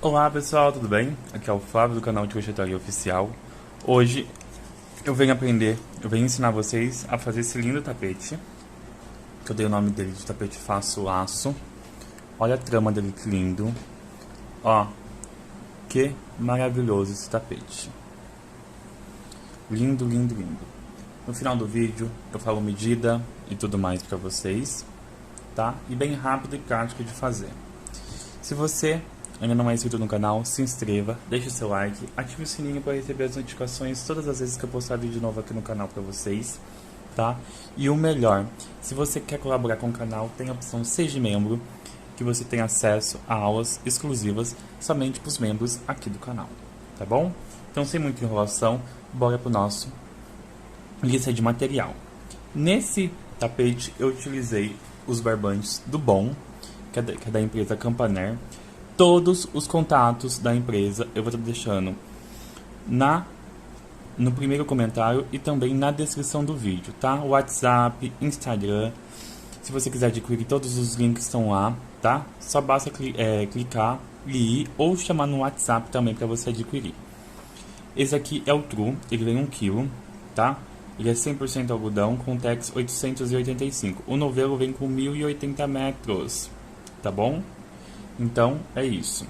Olá pessoal, tudo bem? Aqui é o Flávio do canal de Crochetaria Oficial. Hoje eu venho ensinar vocês a fazer esse lindo tapete, que eu dei o nome dele de tapete Faço Laço. Olha a trama dele, que lindo. Ó, que maravilhoso esse tapete. Lindo, lindo, lindo. No final do vídeo eu falo medida e tudo mais pra vocês, tá? E bem rápido e prático de fazer. Se você ainda não é inscrito no canal, se inscreva, deixe seu like, ative o sininho para receber as notificações todas as vezes que eu postar vídeo novo aqui no canal para vocês, tá? E o melhor, se você quer colaborar com o canal, tem a opção Seja Membro, que você tem acesso a aulas exclusivas somente para os membros aqui do canal, tá bom? Então, sem muita enrolação, bora pro nosso lista de material. Nesse tapete eu utilizei os barbantes do Bom, que é da empresa Campaner. Todos os contatos da empresa eu vou estar deixando no primeiro comentário e também na descrição do vídeo, tá? WhatsApp, Instagram. Se você quiser adquirir, todos os links estão lá, tá? Só basta clicar e ir ou chamar no WhatsApp também para você adquirir. Esse aqui é o True, ele vem 1 kg, tá? Ele é 100% algodão com Tex 885. O novelo vem com 1080 metros, tá bom? Então, é isso.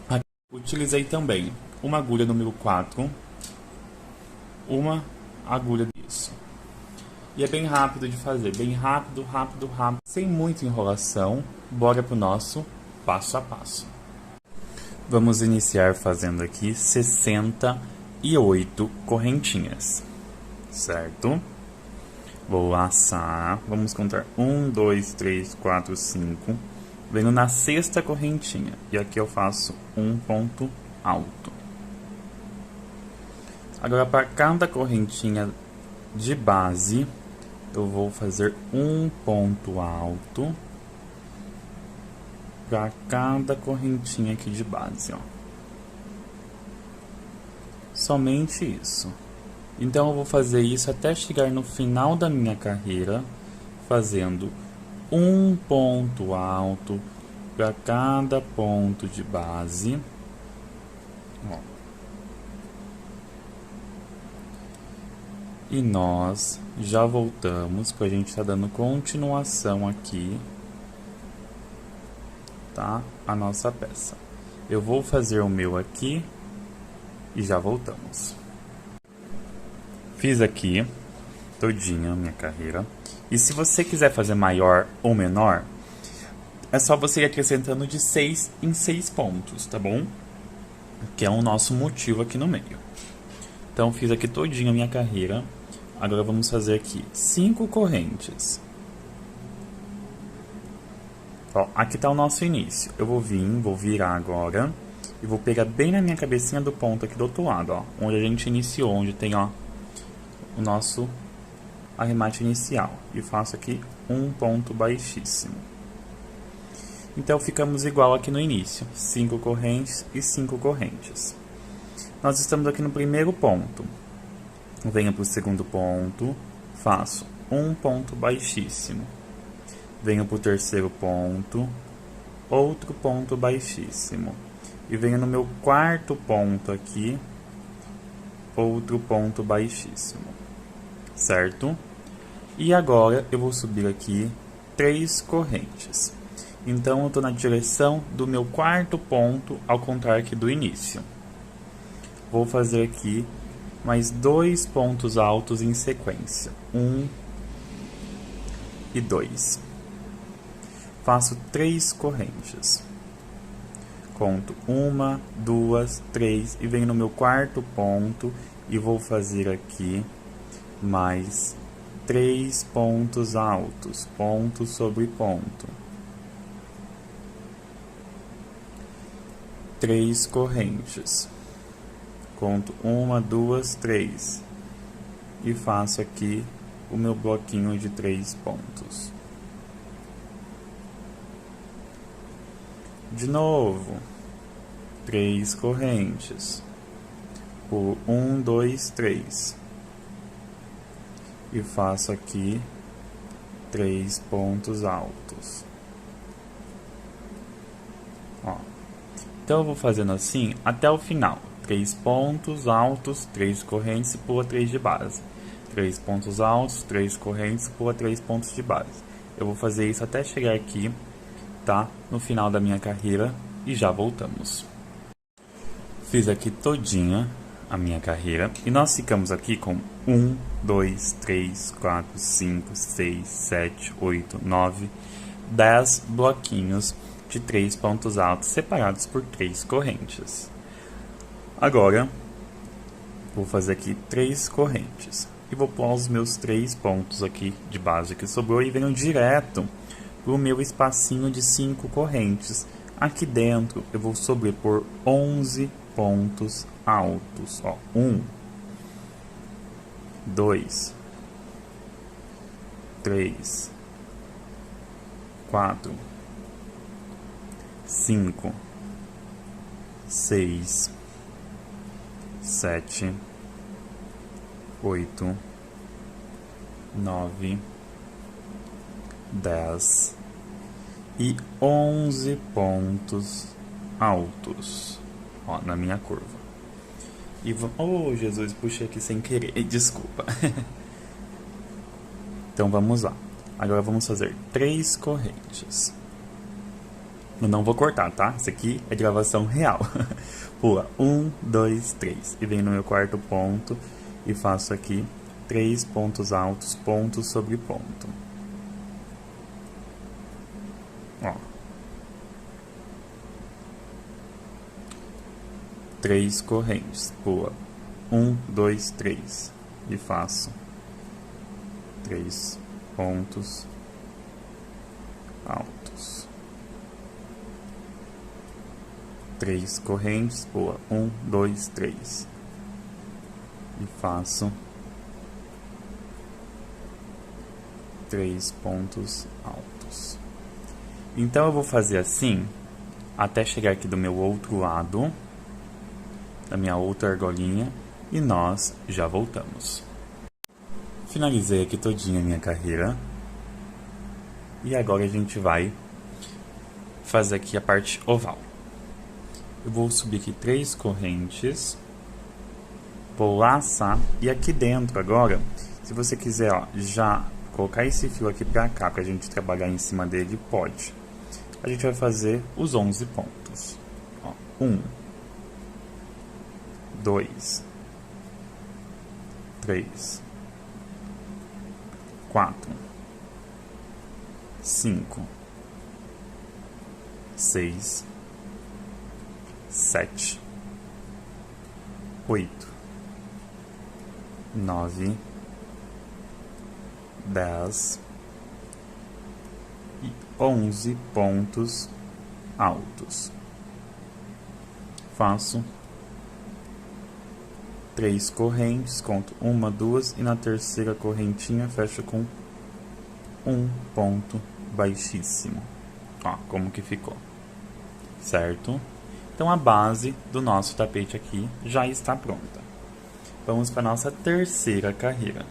Aqui, utilizei também uma agulha número 4, uma agulha disso. E é bem rápido de fazer, bem rápido, rápido, rápido, sem muita enrolação. Bora pro nosso passo a passo. Vamos iniciar fazendo aqui 68 correntinhas, certo? Vou laçar, vamos contar 1, 2, 3, 4, 5... Venho na sexta correntinha e aqui eu faço um ponto alto. Agora, para cada correntinha de base, eu vou fazer um ponto alto para cada correntinha aqui de base, ó. Somente isso. Então, eu vou fazer isso até chegar no final da minha carreira, fazendo um ponto alto para cada ponto de base. Ó. E nós já voltamos para a gente estar dando continuação aqui, tá? A nossa peça. Eu vou fazer o meu aqui e já voltamos. Fiz aqui todinha a minha carreira. E se você quiser fazer maior ou menor, é só você ir acrescentando de 6 em 6 pontos, tá bom? Que é o nosso motivo aqui no meio. Então, fiz aqui todinha a minha carreira. Agora, vamos fazer aqui 5 correntes. Ó, aqui tá o nosso início. Eu vou virar agora. E vou pegar bem na minha cabecinha do ponto aqui do outro lado, ó. Onde a gente iniciou, onde tem, ó, o nosso arremate inicial, e faço aqui um ponto baixíssimo. Então ficamos igual aqui no início, 5 correntes e 5 correntes. Nós estamos aqui no primeiro ponto. Venho para o segundo ponto, faço um ponto baixíssimo. Venho para o terceiro ponto, outro ponto baixíssimo. E venho no meu quarto ponto aqui, outro ponto baixíssimo. Certo? E agora eu vou subir aqui 3 correntes. Então eu estou na direção do meu quarto ponto, ao contrário aqui do início. Vou fazer aqui mais 2 pontos altos em sequência. 1 e 2. Faço 3 correntes. Conto 1, 2, 3 e venho no meu quarto ponto e vou fazer aqui mais 3 pontos altos, ponto sobre ponto. 3 correntes. Conto 1, 2, 3. E faço aqui o meu bloquinho de 3 pontos. De novo, 3 correntes. Por 1, 2, 3. E faço aqui 3 pontos altos. Ó. Então eu vou fazendo assim até o final. 3 pontos altos, 3 correntes e pula 3 de base. 3 pontos altos, 3 correntes e pula 3 pontos de base. Eu vou fazer isso até chegar aqui, tá? No final da minha carreira e já voltamos. Fiz aqui todinha a minha carreira e nós ficamos aqui com 1, 2, 3, 4, 5, 6, 7, 8, 9, 10 bloquinhos de 3 pontos altos separados por 3 correntes. Agora, vou fazer aqui 3 correntes e vou pôr os meus 3 pontos aqui de base que sobrou e venho direto para o meu espacinho de 5 correntes. Aqui dentro eu vou sobrepor 11 pontos altos. Ó, 1, 2, 3, 4, 5, 6, 7, 8, 9, 10 e 11 pontos altos, ó, na minha curva. E oh, Jesus, puxei aqui sem querer, desculpa. Então vamos lá. Agora vamos fazer 3 correntes. Eu não vou cortar, tá? Isso aqui é gravação real. Pula 1, 2, 3 e venho no meu quarto ponto e faço aqui 3 pontos altos, ponto sobre ponto. Ó. 3 correntes, pula 1, 2, 3 e faço 3 pontos altos. 3 correntes, pula 1, 2, 3 e faço 3 pontos altos. Então eu vou fazer assim até chegar aqui do meu outro lado, da minha outra argolinha, e nós já voltamos. Finalizei aqui todinha a minha carreira e agora a gente vai fazer aqui a parte oval. Eu vou subir aqui 3 correntes, vou laçar e aqui dentro agora, se você quiser, ó, já colocar esse fio aqui pra cá pra gente trabalhar em cima dele, pode. A gente vai fazer os 11 pontos. Ó, 1, 2, 3, 4, 5, 6, 7, 8, 9, 10 e 11 pontos altos. Faço 3 correntes, conto 1, 2 e na terceira correntinha fecho com um ponto baixíssimo. Ó, como que ficou, certo? Então a base do nosso tapete aqui já está pronta. Vamos para a nossa terceira carreira.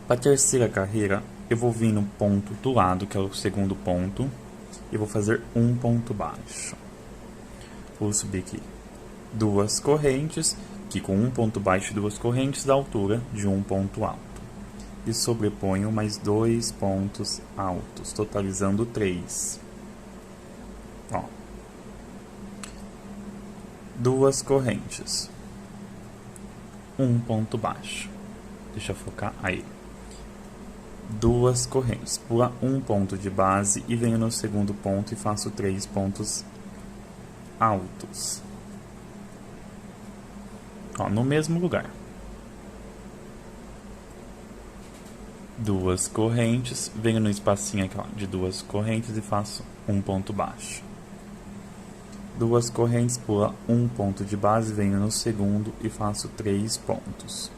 Para a terceira carreira, eu vou vir no ponto do lado, que é o segundo ponto, e vou fazer um ponto baixo. Vou subir aqui 2 correntes, que com um ponto baixo e 2 correntes dá altura de um ponto alto. E sobreponho mais 2 pontos altos, totalizando 3. Ó. 2 correntes, um ponto baixo. Deixa eu focar aí. 2 correntes, pula um ponto de base e venho no segundo ponto e faço 3 pontos altos. Ó, no mesmo lugar. 2 correntes, venho no espacinho aqui, ó, de 2 correntes e faço um ponto baixo. 2 correntes, pula um ponto de base, venho no segundo e faço 3 pontos.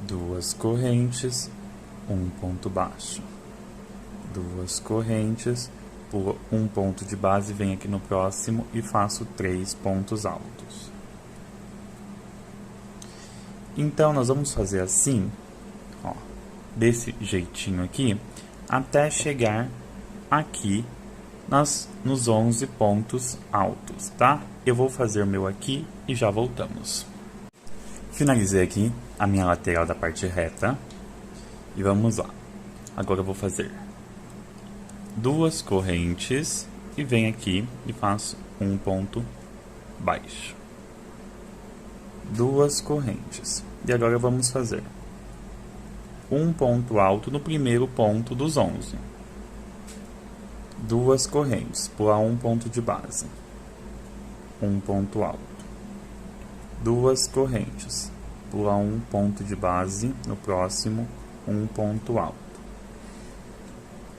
2 correntes, um ponto baixo. 2 correntes, pulo um ponto de base, venho aqui no próximo e faço 3 pontos altos. Então nós vamos fazer assim, ó, desse jeitinho aqui, até chegar aqui nos 11 pontos altos, tá? Eu vou fazer o meu aqui e já voltamos. Finalizei aqui a minha lateral da parte reta e vamos lá. Agora eu vou fazer 2 correntes e venho aqui e faço um ponto baixo. 2 correntes. E agora vamos fazer um ponto alto no primeiro ponto dos 11. 2 correntes, pular um ponto de base. Um ponto alto. 2 correntes, pular um ponto de base, no próximo um ponto alto.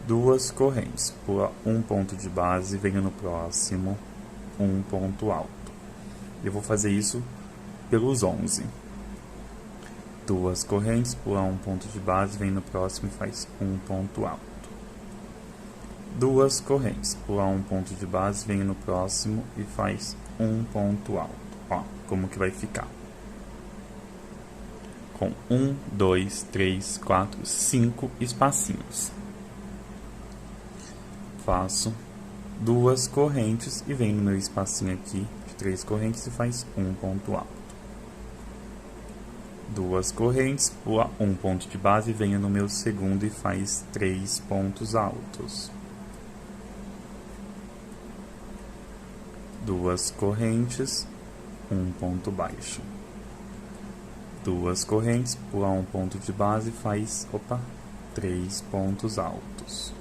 2 correntes, pula um ponto de base, venho no próximo um ponto alto. Eu vou fazer isso pelos 11. 2 correntes, pula um ponto de base, vem no próximo e faz um ponto alto. 2 correntes, pula um ponto de base, vem no próximo e faz um ponto alto. Ó, como que vai ficar? Com 1, 2, 3, 4, 5 espacinhos. Faço 2 correntes e venho no meu espacinho aqui de 3 correntes e faz um ponto alto. 2 correntes, pula um ponto de base, venho no meu segundo e faz 3 pontos altos. 2 correntes, um ponto baixo. 2 correntes, pula um ponto de base, faz, 3 pontos altos.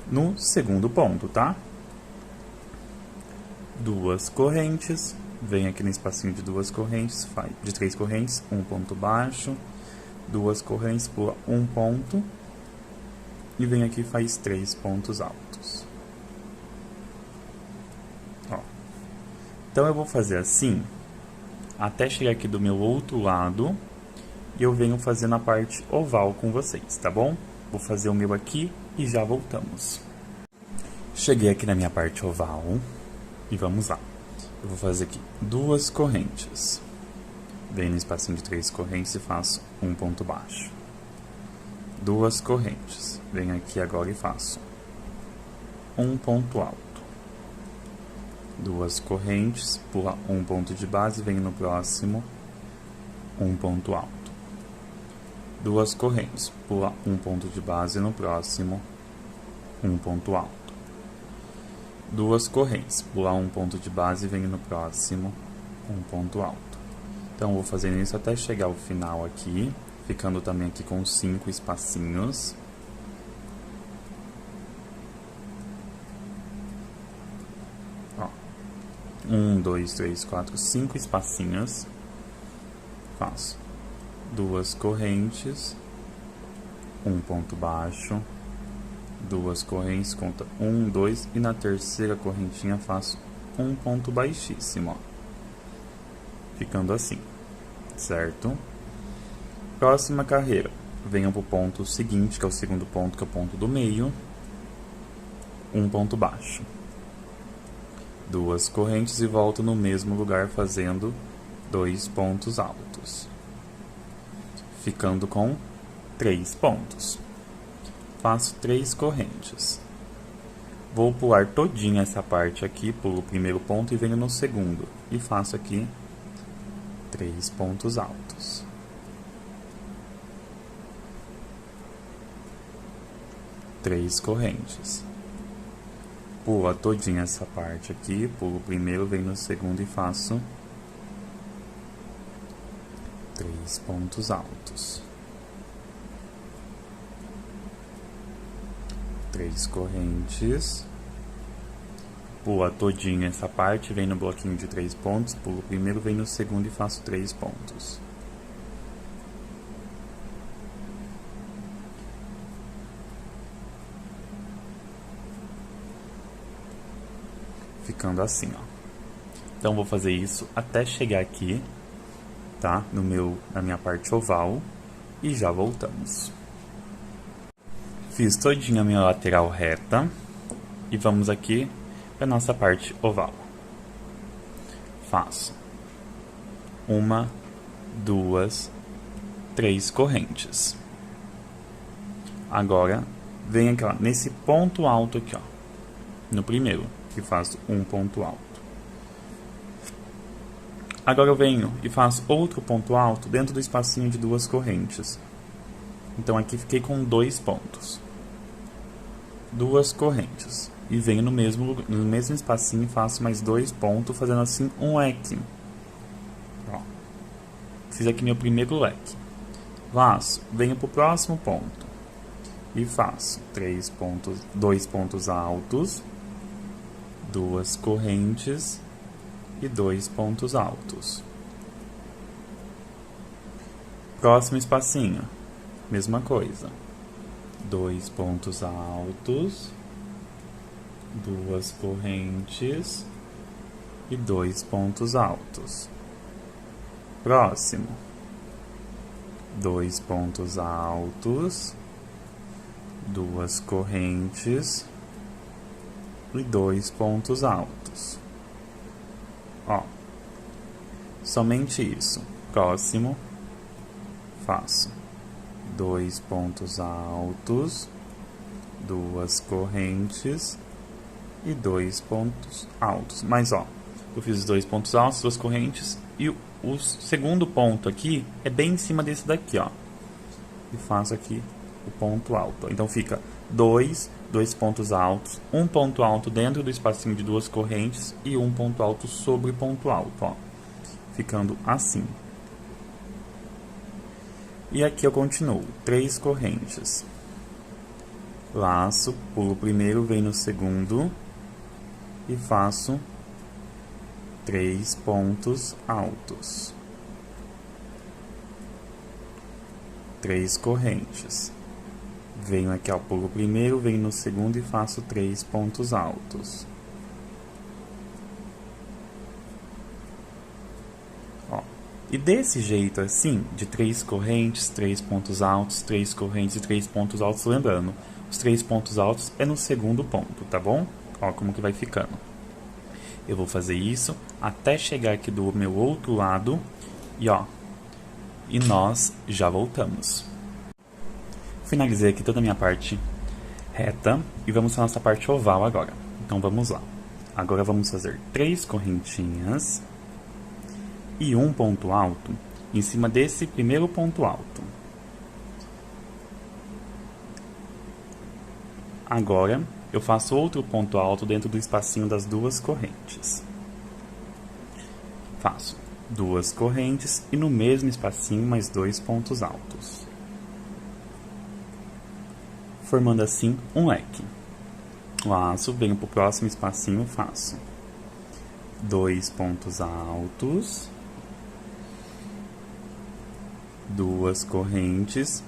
No segundo ponto, tá? 2 correntes, vem aqui no espacinho de 2 correntes, faz de 3 correntes, um ponto baixo. 2 correntes, pula um ponto e vem aqui e faz 3 pontos altos. Ó. Então eu vou fazer assim até chegar aqui do meu outro lado e eu venho fazendo a parte oval com vocês, tá bom? Vou fazer o meu aqui e já voltamos. Cheguei aqui na minha parte oval e vamos lá. Eu vou fazer aqui 2 correntes. Venho no espacinho de 3 correntes e faço um ponto baixo. 2 correntes. Venho aqui agora e faço um ponto alto. 2 correntes, pula um ponto de base, venho no próximo um ponto alto. 2 correntes, pula um ponto de base, no próximo um ponto alto. 2 correntes, pular um ponto de base e venho no próximo um ponto alto. Então, vou fazendo isso até chegar ao final aqui, ficando também aqui com 5 espacinhos. Ó, 1, 2, 3, 4, 5 espacinhos. Faço 2 correntes, um ponto baixo. 2 correntes, conta 1, 2 e na terceira correntinha faço um ponto baixíssimo, ó. Ficando assim, certo? Próxima carreira, venho pro ponto seguinte, que é o segundo ponto, que é o ponto do meio, um ponto baixo. 2 correntes e volto no mesmo lugar fazendo 2 pontos altos, ficando com 3 pontos. Faço 3 correntes. Vou pular todinha essa parte aqui, pulo o primeiro ponto e venho no segundo. E faço aqui 3 pontos altos. Três correntes. Pulo todinha essa parte aqui, pulo o primeiro, venho no segundo e faço 3 pontos altos. 3 correntes, pula todinha essa parte, vem no bloquinho de 3 pontos, pulo o primeiro, vem no segundo e faço 3 pontos. Ficando assim, ó. Então, vou fazer isso até chegar aqui, tá? Na minha parte oval e já voltamos. Fiz todinha a minha lateral reta e vamos aqui para nossa parte oval. Faço 1, 2, 3 correntes. Agora, venho aqui, ó, nesse ponto alto aqui, ó, no primeiro, e faço um ponto alto. Agora eu venho e faço outro ponto alto dentro do espacinho de duas correntes. Então aqui fiquei com 2 pontos. Duas correntes. E venho no mesmo espacinho e faço mais 2 pontos, fazendo assim um leque. Ó. Fiz aqui meu primeiro leque. Laço, venho para o próximo ponto. E faço 2 pontos altos, 2 correntes e 2 pontos altos. Próximo espacinho, mesma coisa. 2 pontos altos, 2 correntes e 2 pontos altos. Próximo, 2 pontos altos, 2 correntes e 2 pontos altos. Ó, somente isso. Próximo, faço 2 pontos altos, 2 correntes e 2 pontos altos. Mas ó, eu fiz os 2 pontos altos, 2 correntes e o segundo ponto aqui é bem em cima desse daqui, ó. E faço aqui o ponto alto. Então fica 2 pontos altos, um ponto alto dentro do espacinho de 2 correntes e um ponto alto sobre ponto alto, ó. Ficando assim. E aqui eu continuo, 3 correntes. Laço, pulo o primeiro, venho no segundo e faço 3 pontos altos. 3 correntes. Venho aqui ao pulo primeiro, venho no segundo e faço 3 pontos altos. Ó, e desse jeito assim, de 3 correntes, 3 pontos altos, 3 correntes e 3 pontos altos, lembrando, os 3 pontos altos é no segundo ponto, tá bom? Ó como que vai ficando. Eu vou fazer isso até chegar aqui do meu outro lado e ó, e nós já voltamos. Finalizei aqui toda a minha parte reta e vamos para a nossa parte oval agora. Então vamos lá. Agora vamos fazer 3 correntinhas e um ponto alto em cima desse primeiro ponto alto. Agora eu faço outro ponto alto dentro do espacinho das 2 correntes. Faço 2 correntes e no mesmo espacinho mais 2 pontos altos. Formando assim um leque. Laço, venho para o próximo espacinho, faço 2 pontos altos, 2 correntes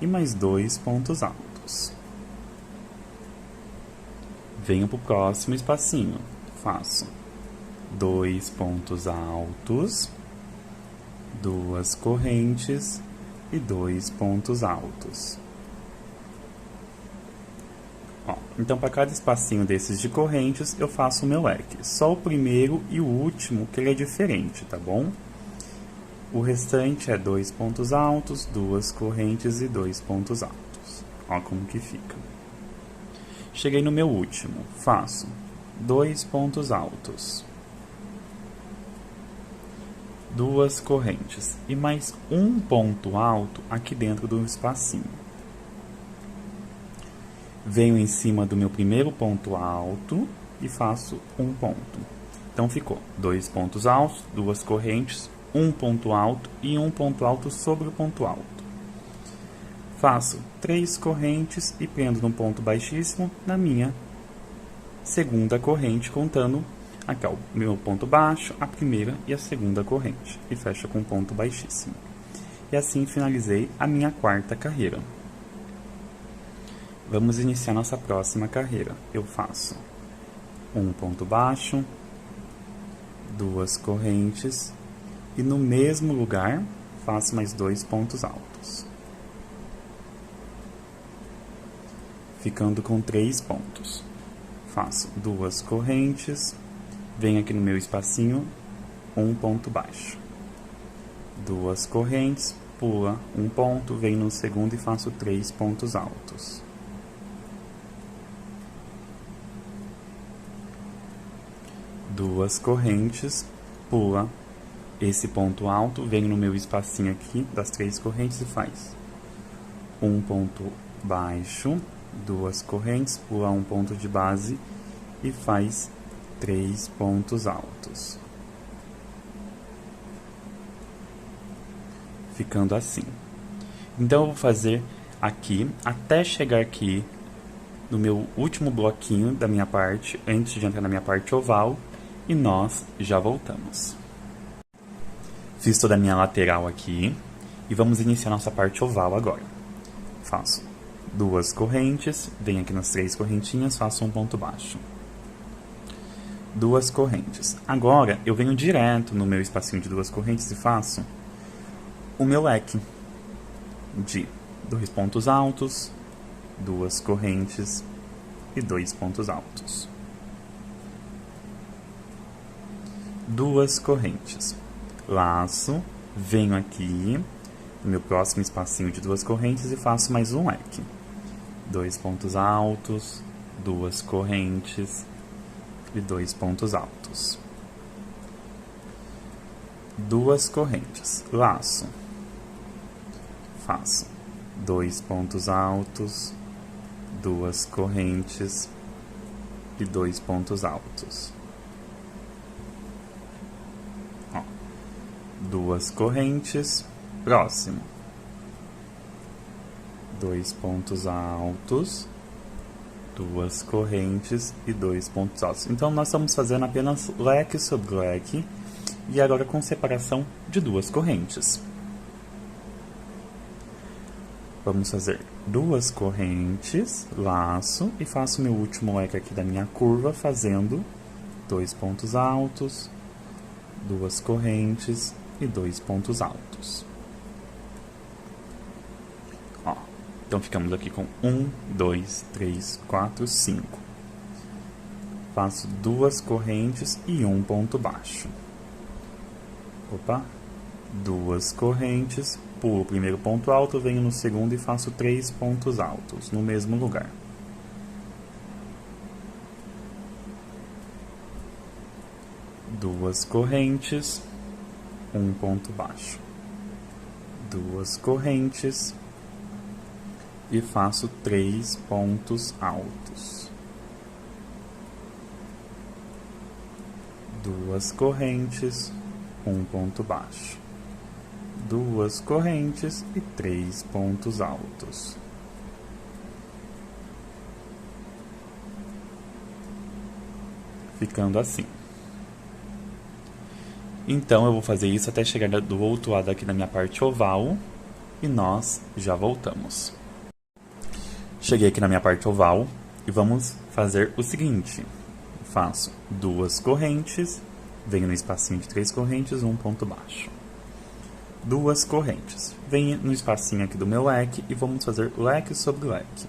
e mais 2 pontos altos. Venho para o próximo espacinho, faço 2 pontos altos, 2 correntes e 2 pontos altos. Ó, então, para cada espacinho desses de correntes, eu faço o meu leque. Só o primeiro e o último que ele é diferente, tá bom? O restante é 2 pontos altos, 2 correntes e 2 pontos altos. Ó como que fica. Cheguei no meu último, faço 2 pontos altos, 2 correntes e mais um ponto alto aqui dentro do espacinho. Venho em cima do meu primeiro ponto alto e faço um ponto. Então ficou 2 pontos altos, 2 correntes, um ponto alto e um ponto alto sobre o ponto alto. Faço 3 correntes e prendo no ponto baixíssimo na minha segunda corrente, contando aqui ó, o meu ponto baixo, a primeira e a segunda corrente. E fecho com ponto baixíssimo. E assim finalizei a minha quarta carreira. Vamos iniciar nossa próxima carreira. Eu faço um ponto baixo, 2 correntes e no mesmo lugar faço mais 2 pontos altos, ficando com 3 pontos. Faço 2 correntes, venho aqui no meu espacinho, um ponto baixo, 2 correntes pula um ponto, venho no segundo e faço 3 pontos altos. Duas correntes, pula esse ponto alto, venho no meu espacinho aqui das 3 correntes e faz um ponto baixo, duas correntes, pula um ponto de base e faz 3 pontos altos. Ficando assim. Então eu vou fazer aqui, até chegar aqui no meu último bloquinho da minha parte, antes de entrar na minha parte oval, e nós já voltamos. Fiz toda a minha lateral aqui, e vamos iniciar nossa parte oval agora. Faço duas correntes, venho aqui nas 3 correntinhas, faço um ponto baixo. Duas correntes. Agora, eu venho direto no meu espacinho de 2 correntes e faço o meu leque de 2 pontos altos, 2 correntes e 2 pontos altos. 2 correntes. Laço, venho aqui no meu próximo espacinho de 2 correntes e faço mais um leque. 2 pontos altos, 2 correntes e 2 pontos altos. 2 correntes. Laço. Faço 2 pontos altos, 2 correntes e 2 pontos altos. 2 correntes, próximo. 2 pontos altos, 2 correntes e 2 pontos altos. Então, nós estamos fazendo apenas leque sobre leque e agora com separação de 2 correntes. Vamos fazer 2 correntes, laço e faço meu último leque aqui da minha curva, fazendo 2 pontos altos, 2 correntes e 2 pontos altos. Ó, então ficamos aqui com 1, 2, 3, 4, 5. Faço 2 correntes e 1 ponto baixo. Opa! 2 correntes, pulo o primeiro ponto alto, venho no segundo e faço 3 pontos altos no mesmo lugar. Duas correntes, um ponto baixo. 2 correntes e faço 3 pontos altos. 2 correntes, um ponto baixo. 2 correntes e 3 pontos altos. Ficando assim. Então, eu vou fazer isso até chegar do outro lado aqui na minha parte oval e nós já voltamos. Cheguei aqui na minha parte oval e vamos fazer o seguinte. Faço 2 correntes, venho no espacinho de 3 correntes, um ponto baixo. 2 correntes, venho no espacinho aqui do meu leque e vamos fazer leque sobre leque.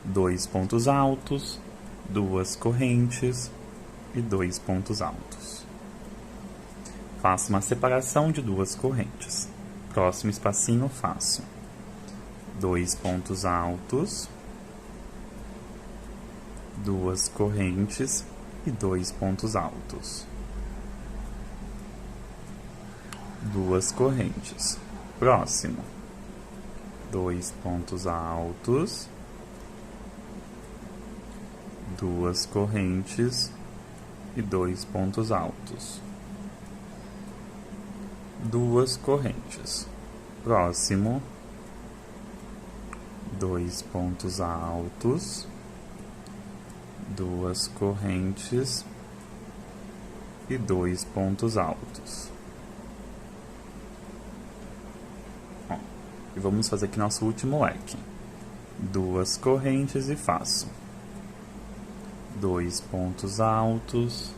2 pontos altos, 2 correntes e 2 pontos altos. Faço uma separação de 2 correntes. Próximo espacinho faço 2 pontos altos, 2 correntes e 2 pontos altos. 2 correntes. Próximo. 2 pontos altos, 2 correntes e 2 pontos altos. 2 correntes. Próximo. 2 pontos altos, 2 correntes e 2 pontos altos. Ó, e vamos fazer aqui nosso último leque. 2 correntes e faço 2 pontos altos,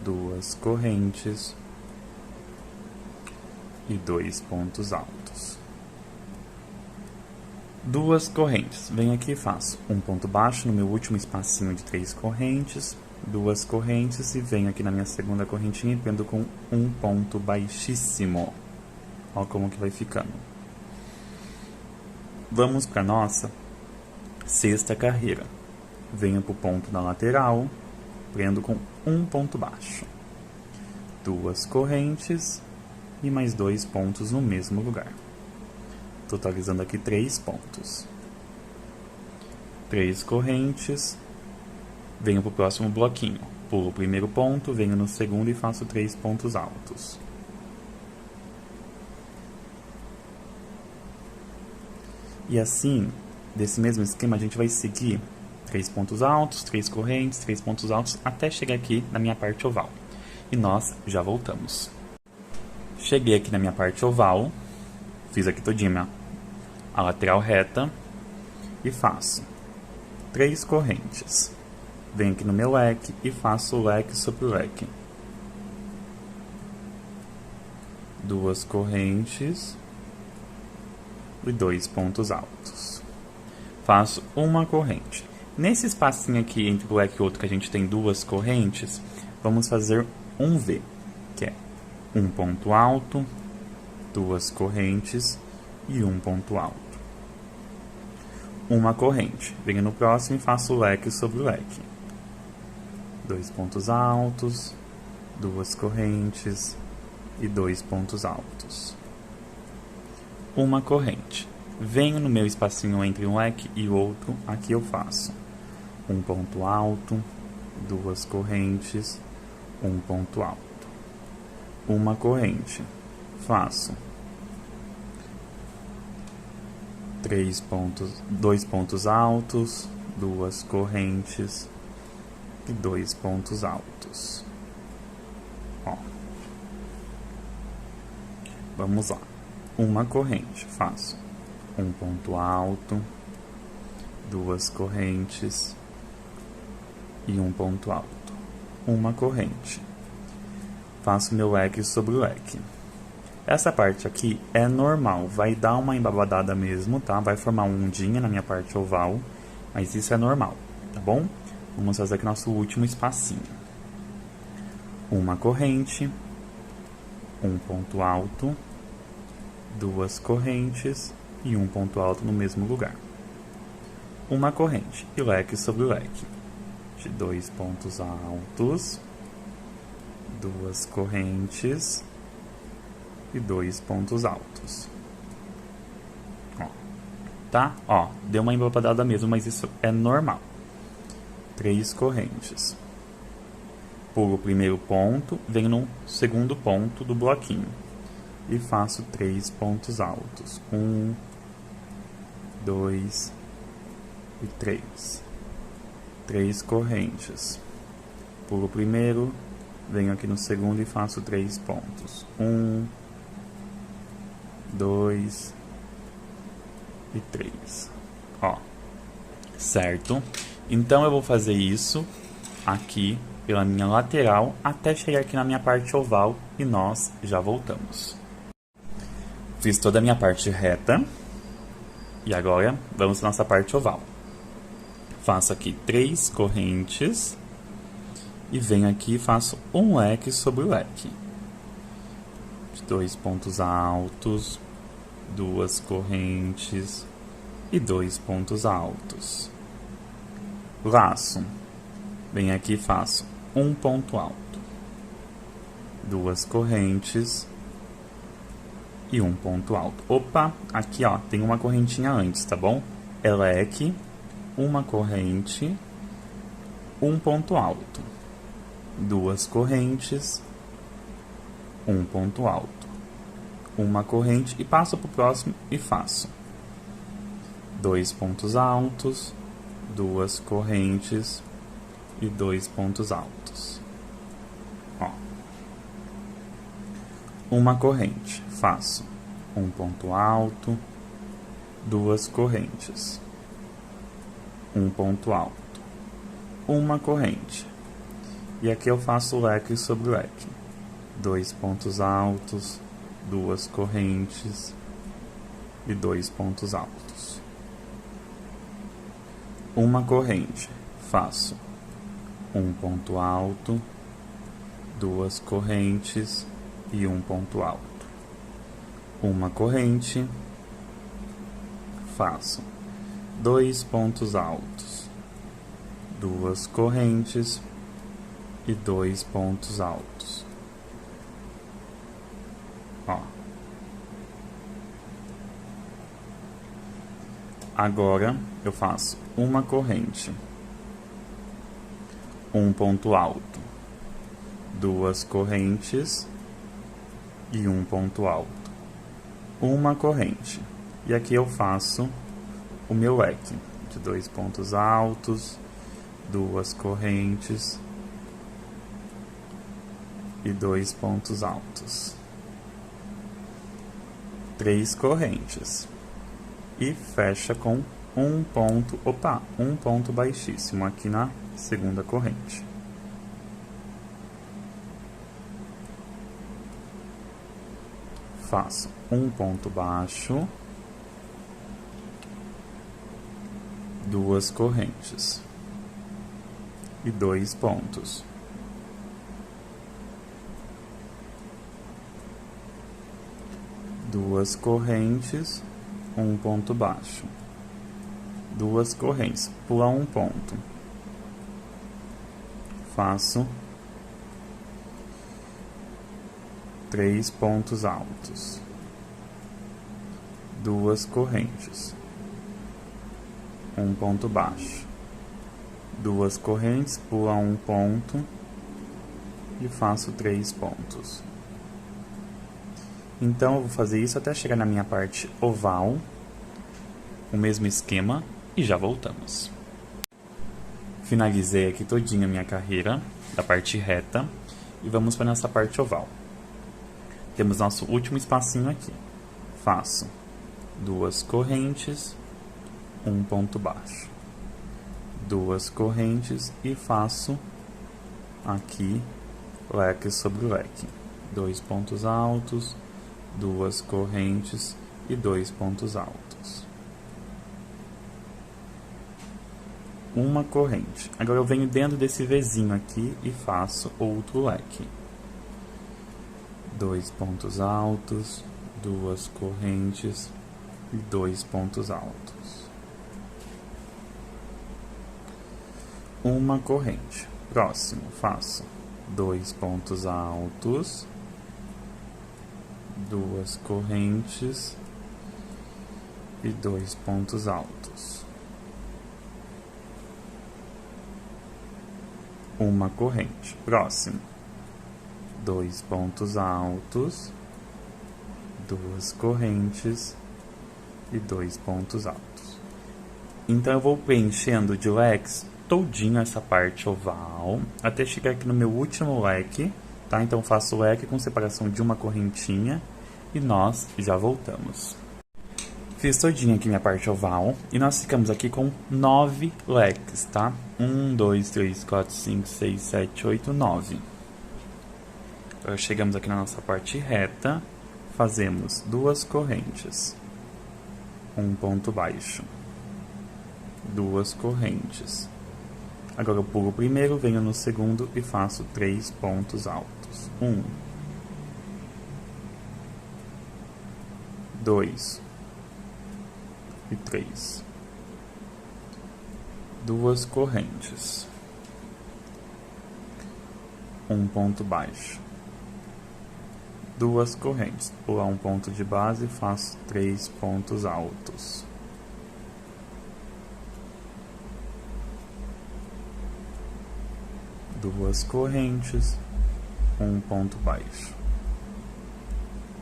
2 correntes e 2 pontos altos. 2 correntes. Venho aqui e faço um ponto baixo no meu último espacinho de 3 correntes, 2 correntes e venho aqui na minha segunda correntinha e prendo com um ponto baixíssimo. Olha como que vai ficando. Vamos para nossa sexta carreira. Venho para o ponto da lateral, prendo com um ponto baixo, 2 correntes e mais 2 pontos no mesmo lugar, totalizando aqui 3 pontos. 3 correntes, venho para o próximo bloquinho, pulo o primeiro ponto, venho no segundo e faço 3 pontos altos. E assim, desse mesmo esquema, a gente vai seguir 3 pontos altos, 3 correntes, 3 pontos altos, até chegar aqui na minha parte oval. E nós já voltamos. Cheguei aqui na minha parte oval, fiz aqui todinha a lateral reta e faço 3 correntes. Venho aqui no meu leque e faço o leque sobre o leque. 2 correntes e 2 pontos altos. Faço uma corrente. Nesse espacinho aqui entre o leque e outro que a gente tem 2 correntes, vamos fazer um V, que é um ponto alto, 2 correntes e um ponto alto. Uma corrente. Venho no próximo e faço o leque sobre o leque. 2 pontos altos, 2 correntes e 2 pontos altos. Uma corrente. Venho no meu espacinho entre um leque e outro, aqui eu faço um ponto alto, 2 correntes, um ponto alto. Uma corrente. Faço 2 pontos altos, 2 correntes e 2 pontos altos. Ó. Vamos lá. Uma corrente, faço um ponto alto, 2 correntes e um ponto alto. Uma corrente. Faço meu leque sobre o leque. Essa parte aqui é normal, vai dar uma embabadada mesmo, tá? Vai formar uma ondinha na minha parte oval, mas isso é normal, tá bom? Vamos fazer aqui nosso último espacinho. Uma corrente, um ponto alto, 2 correntes e um ponto alto no mesmo lugar. Uma corrente e leque sobre o leque. De 2 pontos altos, 2 correntes e 2 pontos altos. Ó, tá? Ó, deu uma embabadada mesmo, mas isso é normal. 3 correntes. Pulo o primeiro ponto, venho no segundo ponto do bloquinho e faço 3 pontos altos. 1, 2 e 3. 3 correntes. Pulo o primeiro, venho aqui no segundo e faço 3 pontos. 1, 2 e 3. Ó, certo? Então eu vou fazer isso aqui pela minha lateral até chegar aqui na minha parte oval e nós já voltamos. Fiz toda a minha parte reta e agora vamos para nossa parte oval. Faço aqui 3 correntes e venho aqui e faço um leque sobre o leque. 2 pontos altos, 2 correntes e 2 pontos altos. Laço. Venho aqui e faço um ponto alto, 2 correntes e um ponto alto. Opa, aqui ó, tem uma correntinha antes, tá bom? É leque, uma corrente, um ponto alto, 2 correntes, um ponto alto, uma corrente e passo para o próximo e faço 2 pontos altos, 2 correntes e 2 pontos altos. Ó. Uma corrente, faço um ponto alto, 2 correntes, um ponto alto, uma corrente. E aqui eu faço leque sobre leque. 2 pontos altos, 2 correntes e 2 pontos altos. Uma corrente, faço um ponto alto, 2 correntes e um ponto alto. uma corrente, faço 2 pontos altos, 2 correntes e 2 pontos altos. Ó. Agora eu faço uma corrente, um ponto alto, 2 correntes e um ponto alto, uma corrente. E aqui eu faço o meu leque de 2 pontos altos, 2 correntes e 2 pontos altos, 3 correntes. E fecha com um ponto baixíssimo aqui na segunda corrente. Faço um ponto baixo, 2 correntes e 2 pontos. Duas correntes, um ponto baixo, 2 correntes, pula um ponto, faço 3 pontos altos, 2 correntes, um ponto baixo, 2 correntes, pula um ponto e faço 3 pontos. Então eu vou fazer isso até chegar na minha parte oval, o mesmo esquema, e já voltamos. Finalizei aqui todinha a minha carreira da parte reta e vamos para nossa parte oval. Temos nosso último espacinho aqui. Faço 2 correntes, um ponto baixo, 2 correntes e faço aqui leque sobre leque, 2 pontos altos, 2 correntes e 2 pontos altos. Uma corrente. Agora eu venho dentro desse Vzinho aqui e faço outro leque. 2 pontos altos, 2 correntes e 2 pontos altos. Uma corrente. Próximo, faço 2 pontos altos, 2 correntes e 2 pontos altos. Uma corrente. Próximo, 2 pontos altos, 2 correntes e 2 pontos altos. Então eu vou preenchendo de leques todinho essa parte oval até chegar aqui no meu último leque, tá? Então faço o leque com separação de uma correntinha e nós já voltamos. Fiz todinho aqui minha parte oval e nós ficamos aqui com 9 leques, tá? 1, 2, 3, 4, 5, 6, 7, 8, 9. Agora chegamos aqui na nossa parte reta, fazemos 2 correntes, um ponto baixo, 2 correntes. Agora eu pulo o primeiro, venho no segundo e faço 3 pontos altos. 1, 2 e 3. 2 correntes, um ponto baixo, 2 correntes, pular um ponto de base e faço 3 pontos altos. Duas correntes, um ponto baixo,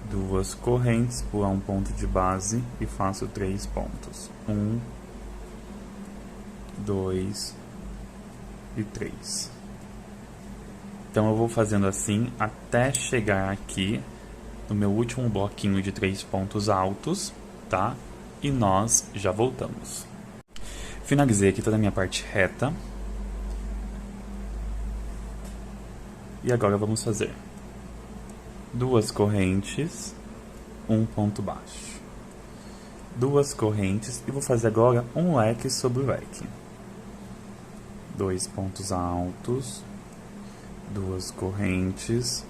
2 correntes, pular um ponto de base e faço 3 pontos. 1, 2 e 3. Então eu vou fazendo assim até chegar aqui no meu último bloquinho de 3 pontos altos, tá? E nós já voltamos. Finalizei aqui toda a minha parte reta. E agora vamos fazer 2 correntes, um ponto baixo, 2 correntes e vou fazer agora um leque sobre o leque. 2 pontos altos, 2 correntes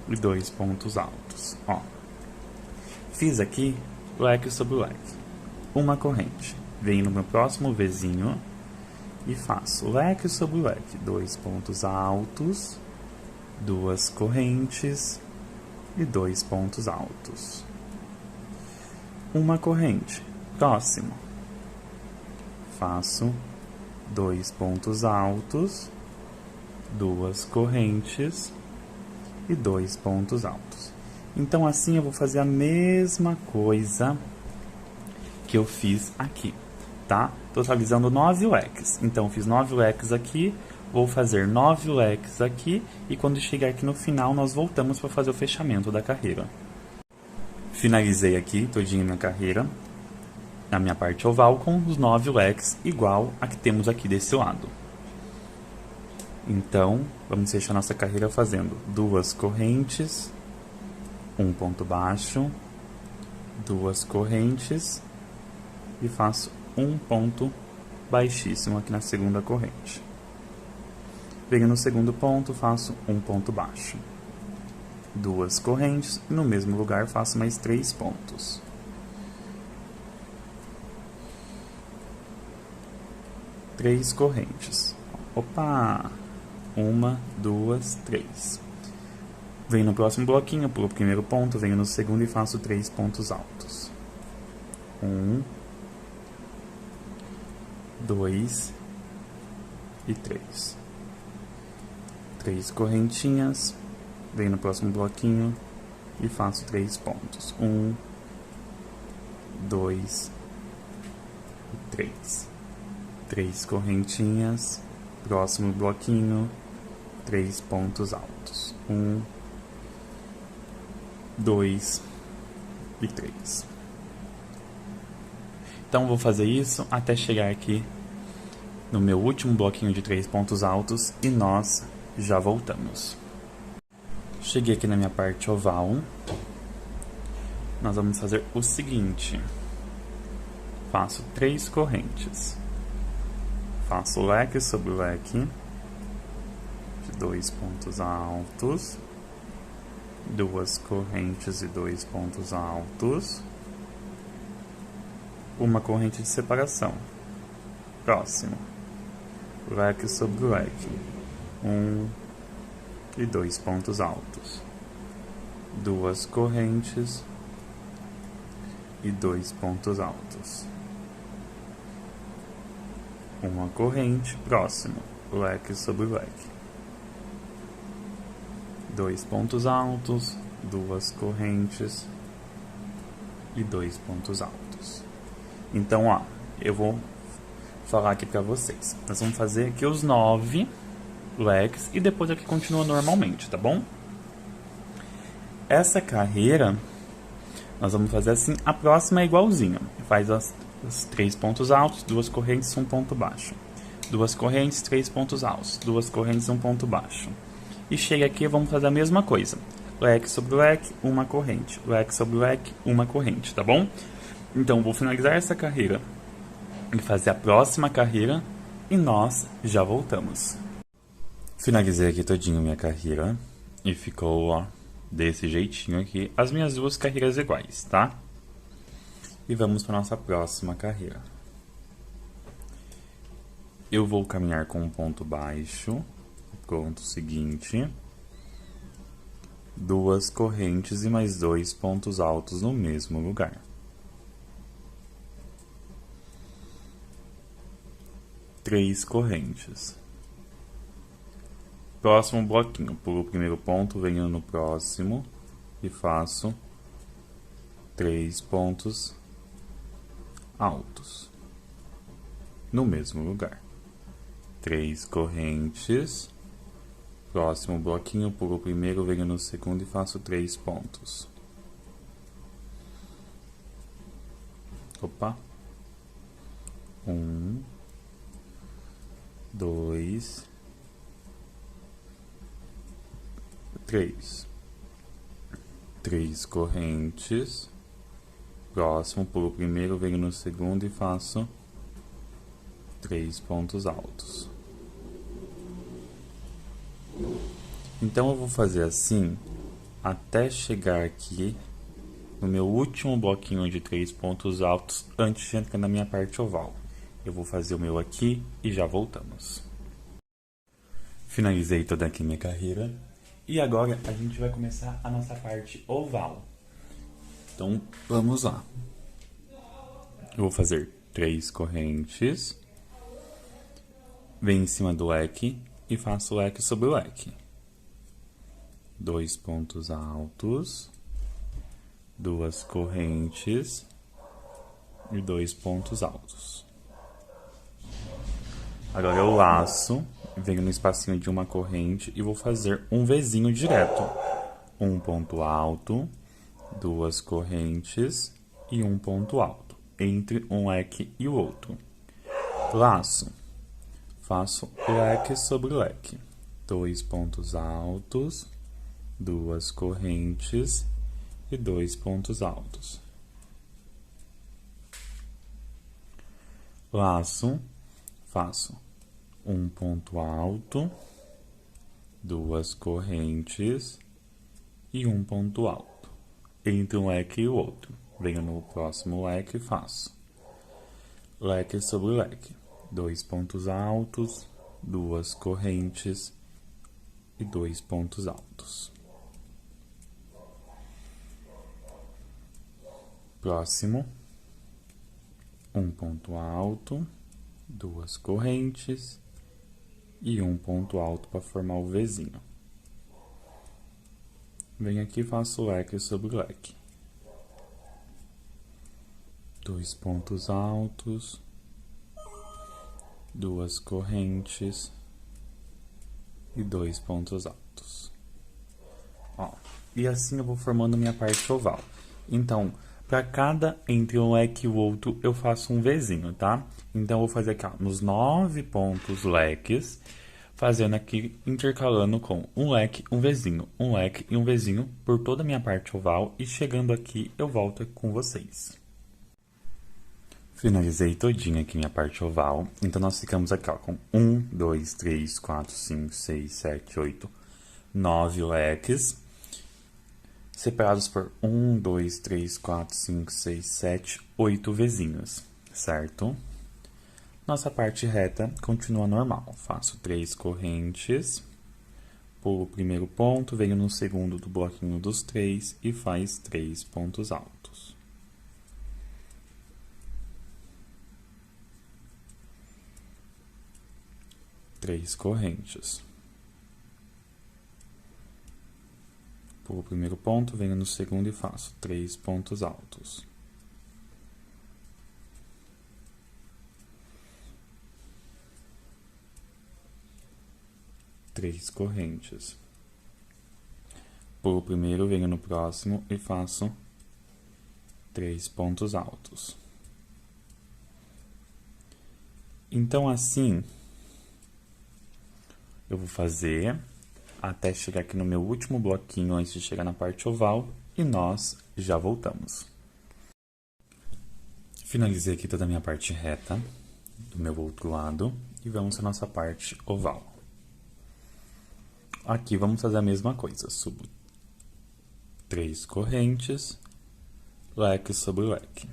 e 2 pontos altos. Ó, Fiz aqui leque sobre leque. Uma corrente. Venho no meu próximo Vzinho e faço leque sobre leque. 2 pontos altos, 2 correntes e 2 pontos altos. Uma corrente. Próximo. Faço 2 pontos altos, 2 correntes e 2 pontos altos. Então assim eu vou fazer a mesma coisa que eu fiz aqui, tá? Totalizando 9 leques. Então eu fiz 9 leques aqui, vou fazer 9 leques aqui e quando chegar aqui no final nós voltamos para fazer o fechamento da carreira. Finalizei aqui todinha minha carreira, na minha parte oval, com os 9 leques igual a que temos aqui desse lado. Então, vamos fechar nossa carreira fazendo 2 correntes, 1 ponto baixo, 2 correntes e faço 1 ponto baixíssimo aqui na segunda corrente. Venho no segundo ponto, faço 1 ponto baixo, 2 correntes e no mesmo lugar faço mais 3 pontos. Três correntes. Opa! 1, 2, 3. Venho no próximo bloquinho, pulo o primeiro ponto, venho no segundo e faço 3 pontos altos. 1, 2 e 3. 3 correntinhas, venho no próximo bloquinho e faço 3 pontos. 1, 2 e 3. 3 correntinhas, próximo bloquinho, 3 pontos altos. 1, 2 e 3. Então vou fazer isso até chegar aqui no meu último bloquinho de 3 pontos altos e nós já voltamos. Cheguei aqui na minha parte oval. Nós vamos fazer o seguinte. Faço 3 correntes. Faço leque sobre leque de 2 pontos altos, 2 correntes e 2 pontos altos, uma corrente de separação. Próximo, leque sobre leque, 1 e 2 pontos altos, 2 correntes e 2 pontos altos. Uma corrente, próximo, leque sobre leque. 2 pontos altos, 2 correntes e 2 pontos altos. Então, ó, eu vou falar aqui pra vocês. Nós vamos fazer aqui os 9 leques e depois aqui continua normalmente, tá bom? Essa carreira, nós vamos fazer assim, a próxima é igualzinha. Faz os 3 pontos altos, 2 correntes, 1 ponto baixo. 2 correntes, 3 pontos altos, 2 correntes, 1 ponto baixo. E chega aqui, vamos fazer a mesma coisa. Leque sobre leque, uma corrente. Leque sobre leque, uma corrente, tá bom? Então, vou finalizar essa carreira e fazer a próxima carreira e nós já voltamos. Finalizei aqui todinho minha carreira e ficou, ó, desse jeitinho aqui. As minhas duas carreiras iguais, tá? E vamos para nossa próxima carreira. Eu vou caminhar com um ponto baixo, ponto seguinte, 2 correntes e mais 2 pontos altos no mesmo lugar. Três correntes. Próximo bloquinho, pulo o primeiro ponto, venho no próximo e faço 3 pontos altos no mesmo lugar. 3 correntes. Próximo bloquinho, pulo o primeiro, venho no segundo e faço 3 pontos. Opa. 1, 2, 3. 3 correntes. Próximo, pulo o primeiro, venho no segundo e faço 3 pontos altos. Então, eu vou fazer assim até chegar aqui no meu último bloquinho de 3 pontos altos antes de entrar na minha parte oval. Eu vou fazer o meu aqui e já voltamos. Finalizei toda aqui minha carreira e agora a gente vai começar a nossa parte oval. Então vamos lá. Eu vou fazer 3 correntes, venho em cima do leque e faço leque sobre o leque. 2 pontos altos, 2 correntes e 2 pontos altos. Agora eu laço, venho no espacinho de uma corrente e vou fazer um Vzinho direto. Um ponto alto, 2 correntes e um ponto alto, entre um leque e o outro. Laço, faço leque sobre leque. 2 pontos altos, 2 correntes e 2 pontos altos. Laço, faço um ponto alto, 2 correntes e um ponto alto, entre um leque e o outro. Venho no próximo leque e faço leque sobre leque, 2 pontos altos, 2 correntes e 2 pontos altos. Próximo, um ponto alto, 2 correntes e um ponto alto para formar o Vzinho. Venho aqui e faço leque sobre leque. 2 pontos altos, 2 correntes e 2 pontos altos. Ó, e assim eu vou formando minha parte oval. Então, para cada entre um leque e o outro, eu faço um Vzinho, tá? Então, eu vou fazer aqui, ó, nos 9 pontos leques, fazendo aqui, intercalando com um leque, um Vzinho, um leque e um Vzinho por toda a minha parte oval. E chegando aqui, eu volto com vocês. Finalizei todinho aqui minha parte oval. Então, nós ficamos aqui, ó, com 1, 2, 3, 4, 5, 6, 7, 8, 9 leques. Separados por 1, 2, 3, 4, 5, 6, 7, 8 Vzinhos, certo? Nossa parte reta continua normal. Faço 3 correntes, pulo o primeiro ponto, venho no segundo do bloquinho dos 3 e faz 3 pontos altos. Três correntes. Pulo o primeiro ponto, venho no segundo e faço 3 pontos altos. Três correntes. Pulo o primeiro, venho no próximo e faço 3 pontos altos. Então, assim, eu vou fazer até chegar aqui no meu último bloquinho antes de chegar na parte oval e nós já voltamos. Finalizei aqui toda a minha parte reta do meu outro lado e vamos à nossa parte oval. Aqui vamos fazer a mesma coisa, subo 3 correntes, leque sobre leque.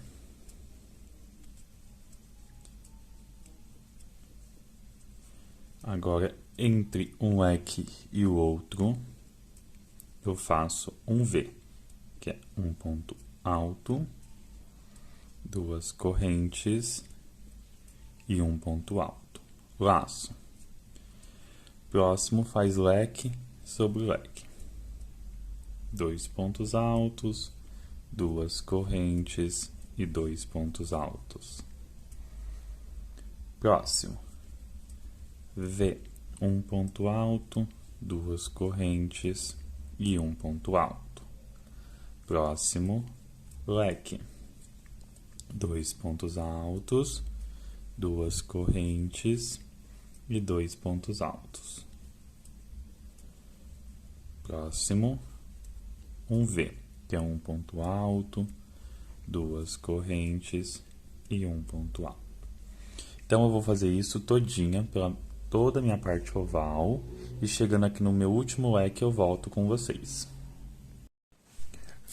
Agora, entre um leque e o outro, eu faço um V, que é um ponto alto, 2 correntes e um ponto alto. Laço. Próximo faz leque sobre leque. 2 pontos altos, 2 correntes e 2 pontos altos. Próximo. V, um ponto alto, 2 correntes e um ponto alto. Próximo, leque. 2 pontos altos, 2 correntes e 2 pontos altos. Próximo, um V, que é um ponto alto, 2 correntes e um ponto alto. Então, eu vou fazer isso todinha pela toda a minha parte oval e chegando aqui no meu último leque eu volto com vocês.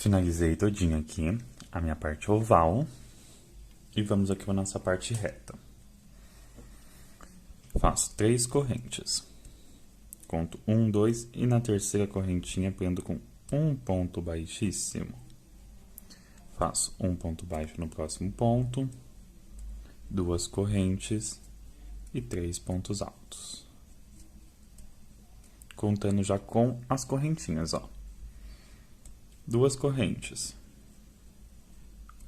Finalizei todinho aqui a minha parte oval e vamos aqui para a nossa parte reta. Faço 3 correntes, conto 1, 2 e na terceira correntinha prendo com um ponto baixíssimo. Faço um ponto baixo no próximo ponto, 2 correntes e 3 pontos altos. Contando já com as correntinhas, ó. 2 correntes,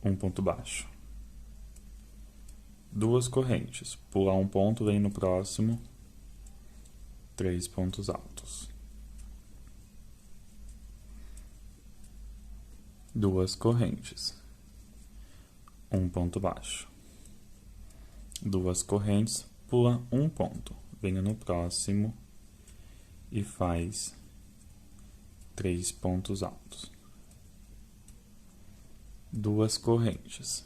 um ponto baixo. 2 correntes, pular um ponto, vem no próximo, 3 pontos altos. 2 correntes, um ponto baixo. 2 correntes, pula um ponto, venha no próximo e faz 3 pontos altos. 2 correntes,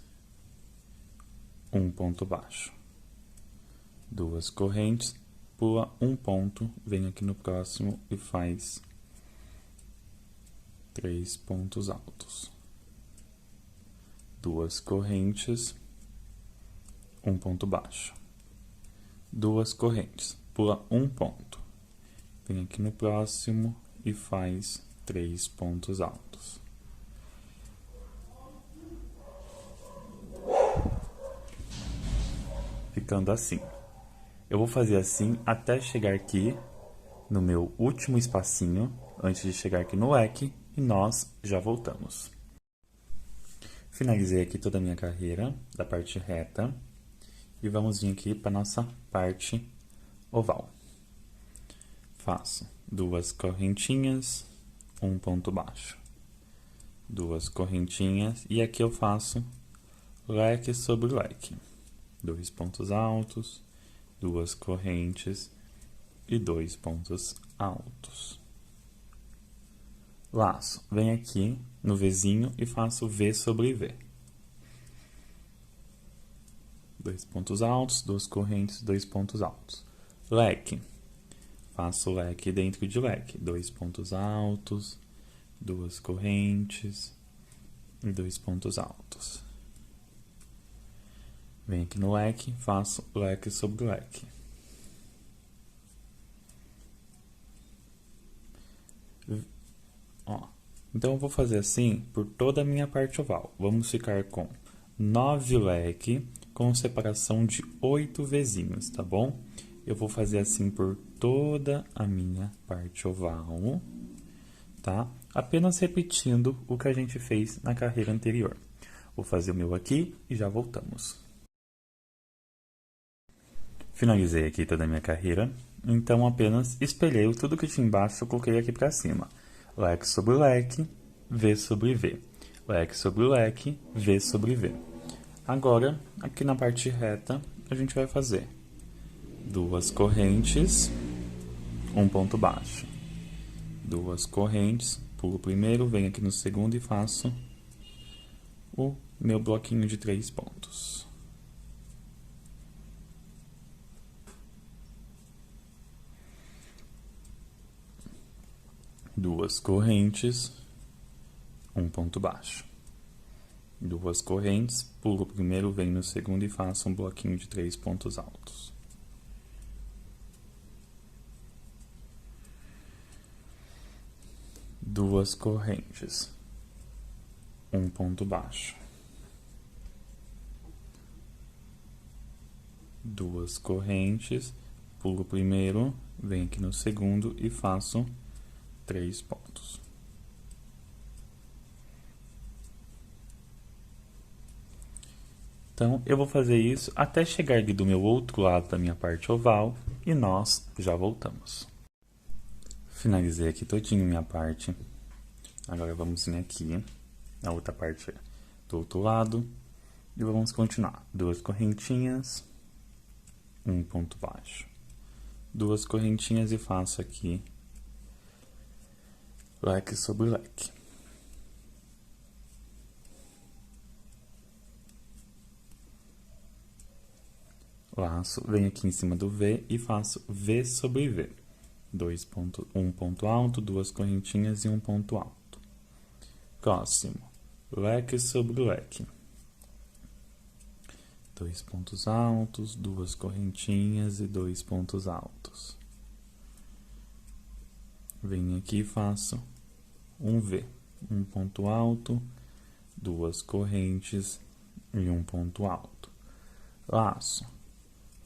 um ponto baixo. 2 correntes, pula um ponto, vem aqui no próximo e faz 3 pontos altos. 2 correntes, um ponto baixo. 2 correntes, pula um ponto, vem aqui no próximo e faz 3 pontos altos. Ficando assim. Eu vou fazer assim até chegar aqui no meu último espacinho, antes de chegar aqui no leque, e nós já voltamos. Finalizei aqui toda a minha carreira da parte reta e vamos vir aqui para nossa parte oval. Faço 2 correntinhas, um ponto baixo. 2 correntinhas e aqui eu faço leque sobre leque. 2 pontos altos, 2 correntes e 2 pontos altos. Laço, venho aqui no Vzinho e faço V sobre V. 2 pontos altos, 2 correntes, 2 pontos altos. Leque, faço leque dentro de leque. 2 pontos altos, 2 correntes e 2 pontos altos. Venho aqui no leque, faço leque sobre leque. Ó, então, eu vou fazer assim por toda a minha parte oval. Vamos ficar com 9 leque com separação de 8 Vzinhos, tá bom? Eu vou fazer assim por toda a minha parte oval, tá? Apenas repetindo o que a gente fez na carreira anterior. Vou fazer o meu aqui e já voltamos. Finalizei aqui toda a minha carreira, então apenas espelhei tudo que tinha embaixo, eu coloquei aqui para cima. Leque sobre leque, V sobre V. Leque sobre leque, V sobre V. Agora, aqui na parte reta, a gente vai fazer 2 correntes, um ponto baixo. 2 correntes, pulo o primeiro, venho aqui no segundo e faço o meu bloquinho de 3 pontos. Duas correntes, um ponto baixo. 2 correntes, pulo o primeiro, venho no segundo e faço um bloquinho de 3 pontos altos. Duas correntes, um ponto baixo. 2 correntes, pulo o primeiro, venho aqui no segundo e faço 3 pontos. Então, eu vou fazer isso até chegar ali do meu outro lado da minha parte oval e nós já voltamos. Finalizei aqui todinho minha parte. Agora vamos vir aqui na outra parte do outro lado e vamos continuar. 2 correntinhas, um ponto baixo. 2 correntinhas e faço aqui leque sobre leque. Laço, venho aqui em cima do V e faço V sobre V. 1 ponto alto, 2 correntinhas e um ponto alto. Próximo, leque sobre leque. 2 pontos altos, 2 correntinhas e 2 pontos altos. Venho aqui e faço um V, um ponto alto, 2 correntes e um ponto alto. Laço,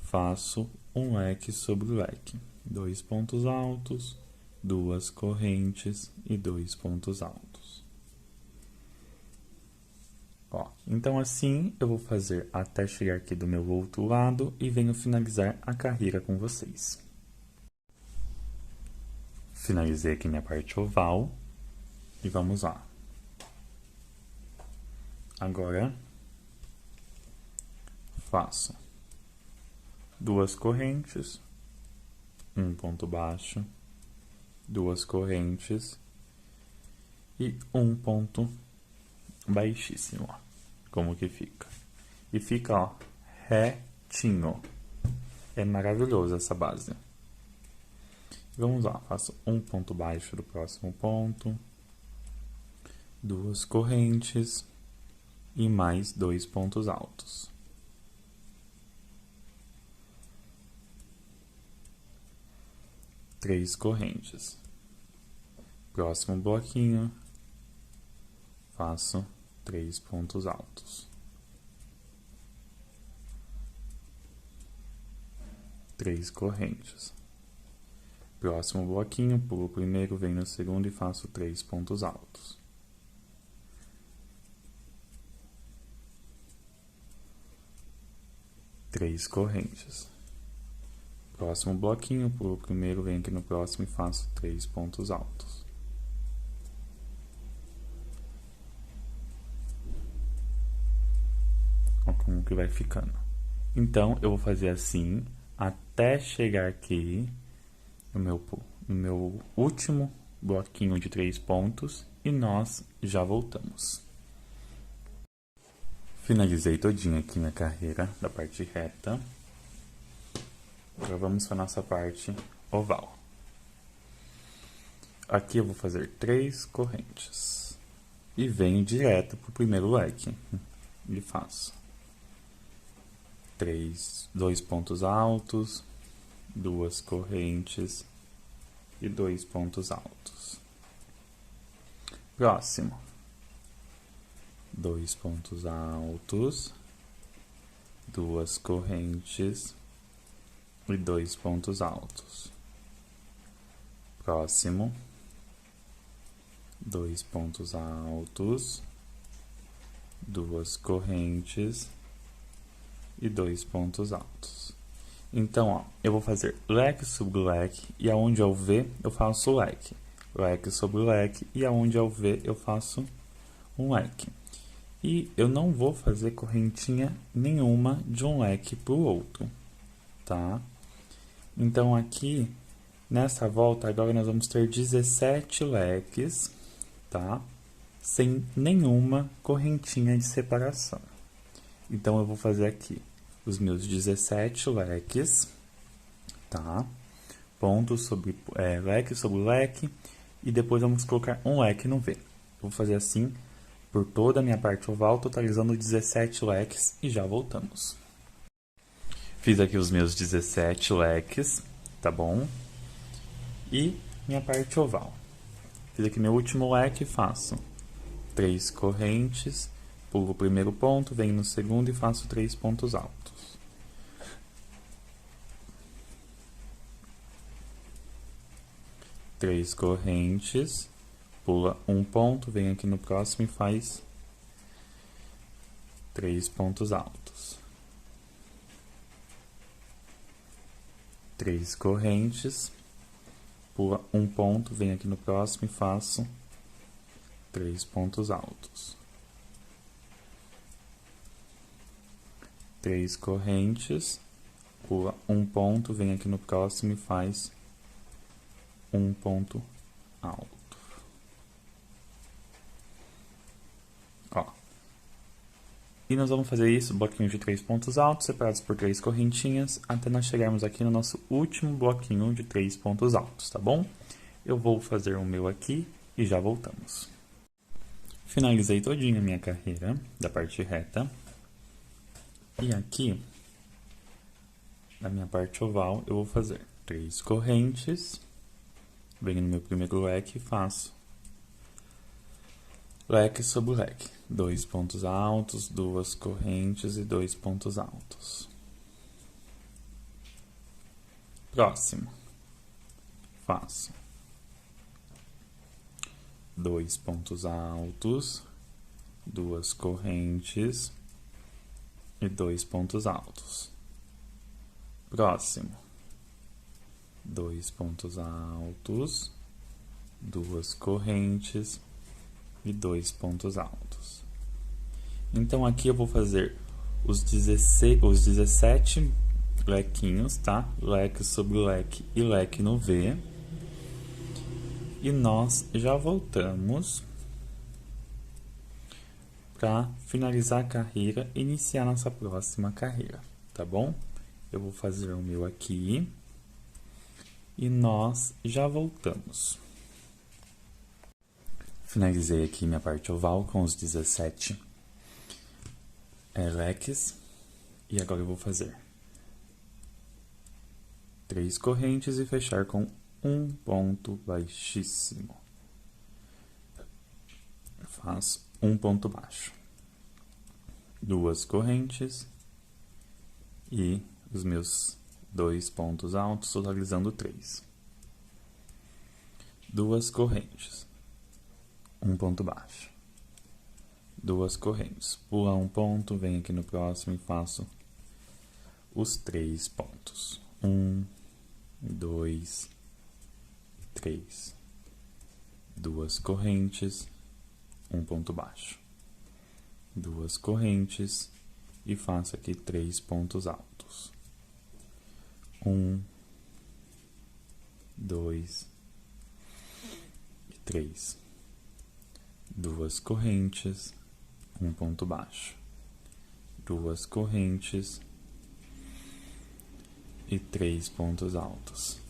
faço um leque sobre leque, 2 pontos altos, 2 correntes e 2 pontos altos. Ó, então assim eu vou fazer até chegar aqui do meu outro lado e venho finalizar a carreira com vocês. Finalizei aqui minha parte oval e vamos lá. Agora, faço 2 correntes, um ponto baixo, 2 correntes e um ponto baixíssimo, ó, como que fica. E fica, ó, retinho. É maravilhoso essa base. Vamos lá, faço um ponto baixo do próximo ponto, 2 correntes e mais 2 pontos altos. Três correntes. Próximo bloquinho, faço 3 pontos altos. 3 correntes. Próximo bloquinho, pulo o primeiro, venho no segundo e faço 3 pontos altos. Três correntes. Próximo bloquinho, pulo o primeiro, venho aqui no próximo e faço 3 pontos altos. Olha como que vai ficando. Então, eu vou fazer assim até chegar aqui no meu último bloquinho de 3 pontos e nós já voltamos. Finalizei todinho aqui minha carreira da parte reta. Agora vamos para a nossa parte oval. Aqui eu vou fazer 3 correntes e venho direto para o primeiro leque e faço 2 pontos altos, 2 correntes e 2 pontos altos. Próximo, 2 pontos altos, 2 correntes e 2 pontos altos. Próximo, 2 pontos altos, 2 correntes e 2 pontos altos. Então, ó, eu vou fazer leque sobre leque e aonde é o V eu faço leque. Leque sobre leque e aonde é o V eu faço um leque. E eu não vou fazer correntinha nenhuma de um leque para o outro, tá? Então, aqui, nessa volta, agora nós vamos ter 17 leques, tá? Sem nenhuma correntinha de separação. Então, eu vou fazer aqui os meus 17 leques, tá? Ponto sobre, leque sobre leque, e depois vamos colocar um leque no V. Eu vou fazer assim por toda a minha parte oval, totalizando 17 leques e já voltamos. Fiz aqui os meus 17 leques, tá bom? E minha parte oval. Fiz aqui meu último leque e faço 3 correntes, pulo o primeiro ponto, venho no segundo e faço 3 pontos altos. Três correntes, pula um ponto, vem aqui no próximo e faz 3 pontos altos. 3 correntes, pula um ponto, vem aqui no próximo e faço 3 pontos altos. 3 correntes, pula um ponto, vem aqui no próximo e faz um ponto alto. Ó. E nós vamos fazer isso, bloquinho de 3 pontos altos, separados por 3 correntinhas, até nós chegarmos aqui no nosso último bloquinho de 3 pontos altos, tá bom? Eu vou fazer o meu aqui e já voltamos. Finalizei todinha a minha carreira da parte reta. E aqui, na minha parte oval, eu vou fazer 3 correntes. Venho no meu primeiro leque e faço leque sobre leque. 2 pontos altos, 2 correntes e 2 pontos altos. Próximo. Faço 2 pontos altos, 2 correntes e 2 pontos altos. Próximo, 2 pontos altos, 2 correntes e 2 pontos altos. Então aqui eu vou fazer os 17 lequinhos, tá? Leque sobre leque e leque no V. E nós já voltamos para finalizar a carreira e iniciar nossa próxima carreira, tá bom? Eu vou fazer o meu aqui e nós já voltamos. Finalizei aqui minha parte oval com os 17 leques e agora eu vou fazer 3 correntes e fechar com um ponto baixíssimo. Faço um ponto baixo, 2 correntes e os meus 2 pontos altos, totalizando 3. 2 correntes, um ponto baixo, 2 correntes, pula um ponto, venho aqui no próximo e faço os 3 pontos. 1, 2, 3. 2 correntes, um ponto baixo, 2 correntes e faço aqui 3 pontos altos. 1, 2 e 3. 2 correntes, um ponto baixo, 2 correntes e 3 pontos altos.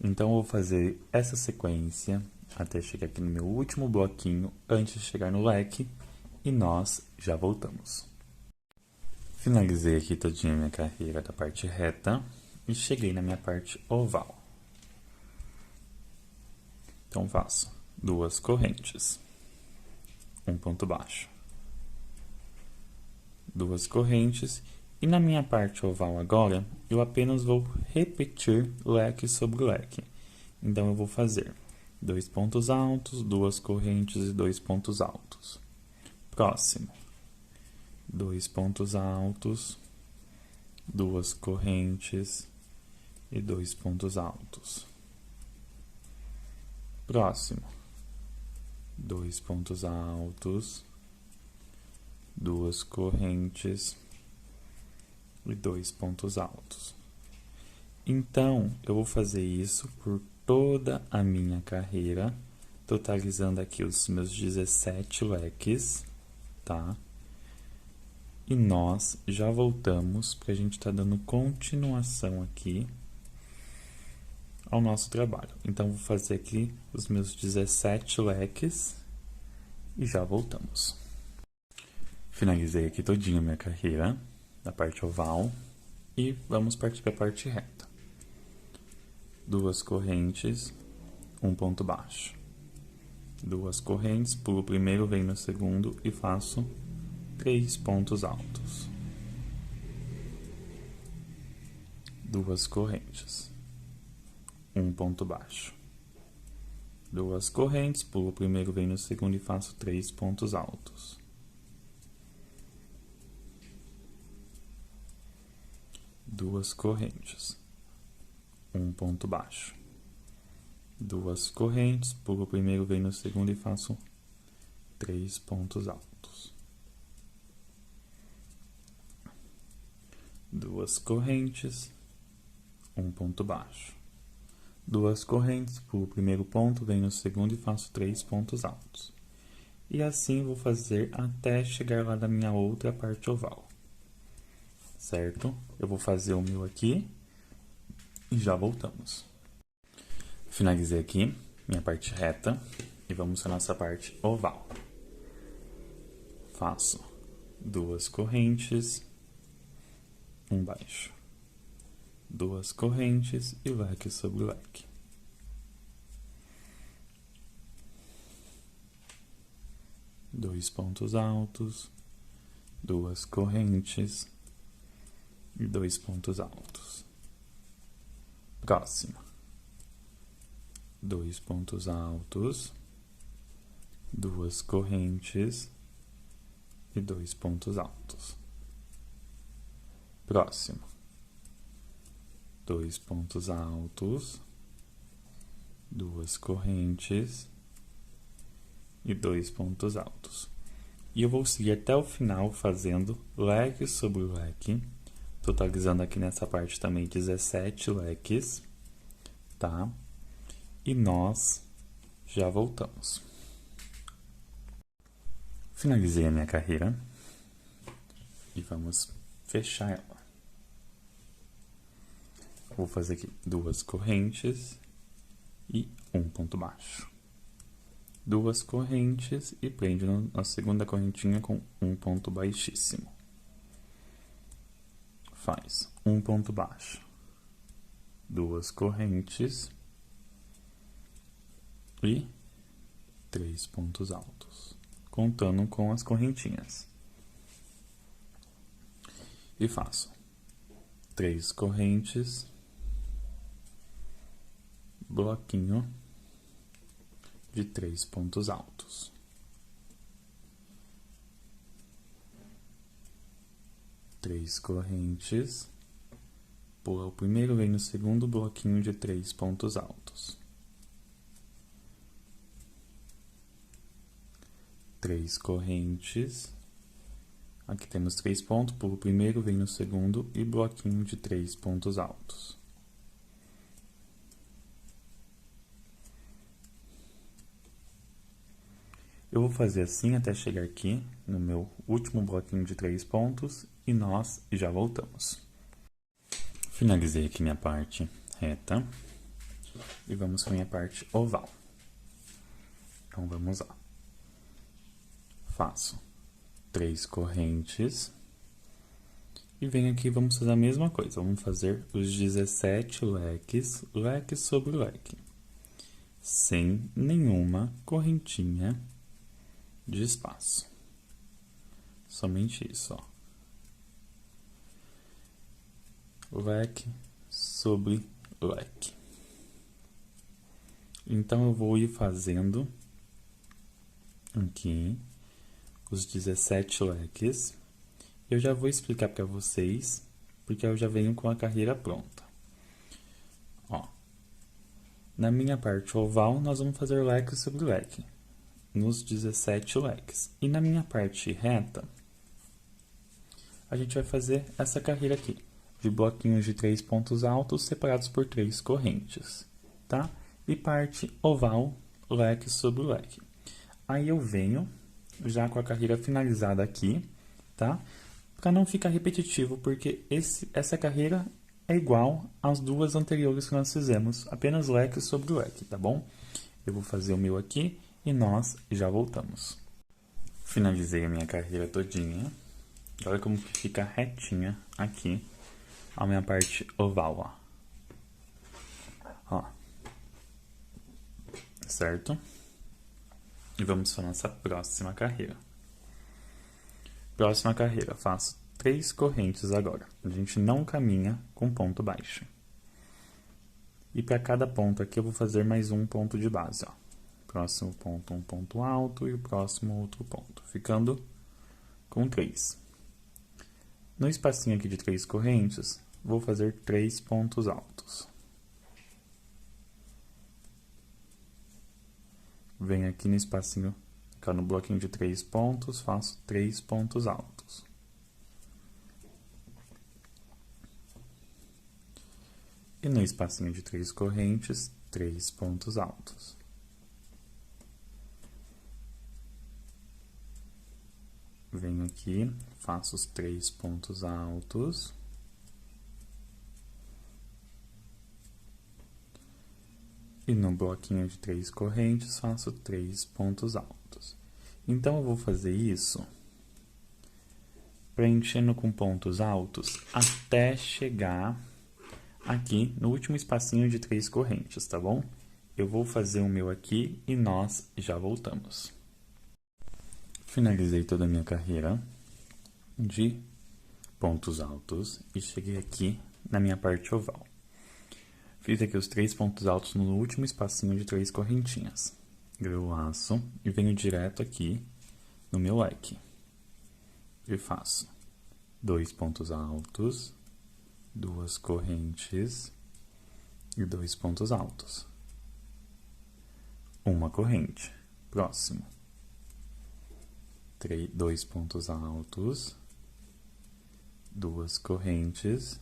Então, eu vou fazer essa sequência até chegar aqui no meu último bloquinho, antes de chegar no leque, e nós já voltamos. Finalizei aqui todinha a minha carreira da parte reta e cheguei na minha parte oval. Então, faço 2 correntes, um ponto baixo, 2 correntes. E na minha parte oval agora, eu apenas vou repetir leque sobre leque. Então, eu vou fazer 2 pontos altos, 2 correntes e 2 pontos altos. Próximo, 2 pontos altos, 2 correntes e 2 pontos altos. Próximo, 2 pontos altos, 2 correntes e 2 pontos altos. Então, eu vou fazer isso por toda a minha carreira, totalizando aqui os meus 17 leques, tá? E nós já voltamos, porque a gente tá dando continuação aqui ao nosso trabalho. Então, vou fazer aqui os meus 17 leques e já voltamos. Finalizei aqui todinha a minha carreira da parte oval e vamos partir para a parte reta. 2 correntes, um ponto baixo, 2 correntes, pulo o primeiro, venho no segundo e faço 3 pontos altos, 2 correntes, um ponto baixo, 2 correntes, pulo o primeiro, venho no segundo e faço 3 pontos altos. 2 correntes, um ponto baixo, 2 correntes, pulo o primeiro, venho no segundo e faço 3 pontos altos. 2 correntes, um ponto baixo, 2 correntes, pulo o primeiro ponto, venho no segundo e faço 3 pontos altos. E assim vou fazer até chegar lá da minha outra parte oval. Certo? Eu vou fazer o meu aqui e já voltamos. Finalizei aqui minha parte reta e vamos para a nossa parte oval. Faço 2 correntes, um baixo, 2 correntes e leque sobre leque. Dois pontos altos, 2 correntes e 2 pontos altos. Próxima. 2 pontos altos, 2 correntes e 2 pontos altos. Próximo. 2 pontos altos, 2 correntes e 2 pontos altos. E eu vou seguir até o final fazendo leque sobre leque, totalizando aqui nessa parte também 17 leques, tá? E nós já voltamos. Finalizei a minha carreira e vamos fechar ela. Vou fazer aqui 2 correntes e um ponto baixo. 2 correntes e prende na segunda correntinha com um ponto baixíssimo. Faz um ponto baixo, 2 correntes e 3 pontos altos, contando com as correntinhas. E faço 3 correntes, bloquinho de 3 pontos altos. Três correntes, pula o primeiro, vem no segundo bloquinho de 3 pontos altos. 3 correntes, aqui temos 3 pontos, pula o primeiro, vem no segundo e bloquinho de 3 pontos altos. Eu vou fazer assim até chegar aqui no meu último bloquinho de 3 pontos e nós já voltamos. Finalizei aqui minha parte reta e vamos para minha parte oval. Então vamos lá. Faço 3 correntes e venho aqui, vamos fazer a mesma coisa. Vamos fazer os 17 leques, leque sobre leque, sem nenhuma correntinha de espaço. Somente isso, ó. Leque sobre leque. Então, eu vou ir fazendo aqui os 17 leques. Eu já vou explicar para vocês, porque eu já venho com a carreira pronta. Ó, na minha parte oval, nós vamos fazer leque sobre leque, nos 17 leques. E na minha parte reta, a gente vai fazer essa carreira aqui, de bloquinhos de 3 pontos altos separados por 3 correntes, tá? E parte oval, leque sobre leque. Aí eu venho já com a carreira finalizada aqui, tá? Para não ficar repetitivo, porque essa carreira é igual às duas anteriores que nós fizemos, apenas leque sobre leque, tá bom? Eu vou fazer o meu aqui e nós já voltamos. Finalizei a minha carreira todinha. Olha como que fica retinha aqui a minha parte oval, ó. Certo? E vamos para a nossa próxima carreira. Próxima carreira, faço 3 correntes agora. A gente não caminha com ponto baixo. E para cada ponto aqui eu vou fazer mais um ponto de base, ó. Próximo ponto, um ponto alto e o próximo outro ponto, ficando com 3. No espacinho aqui de 3 correntes, vou fazer 3 pontos altos. Venho aqui no espacinho, cá no bloquinho de 3 pontos, faço 3 pontos altos. E no espacinho de 3 correntes, 3 pontos altos. Venho aqui, faço os 3 pontos altos. E no bloquinho de 3 correntes, faço 3 pontos altos. Então, eu vou fazer isso preenchendo com pontos altos até chegar aqui no último espacinho de 3 correntes, tá bom? Eu vou fazer o meu aqui e nós já voltamos. Finalizei toda a minha carreira de pontos altos e cheguei aqui na minha parte oval. Fiz aqui os 3 pontos altos no último espacinho de 3 correntinhas. Eu laço e venho direto aqui no meu leque. E faço 2 pontos altos, 2 correntes e 2 pontos altos. Uma corrente. Próximo. 2 pontos altos, 2 correntes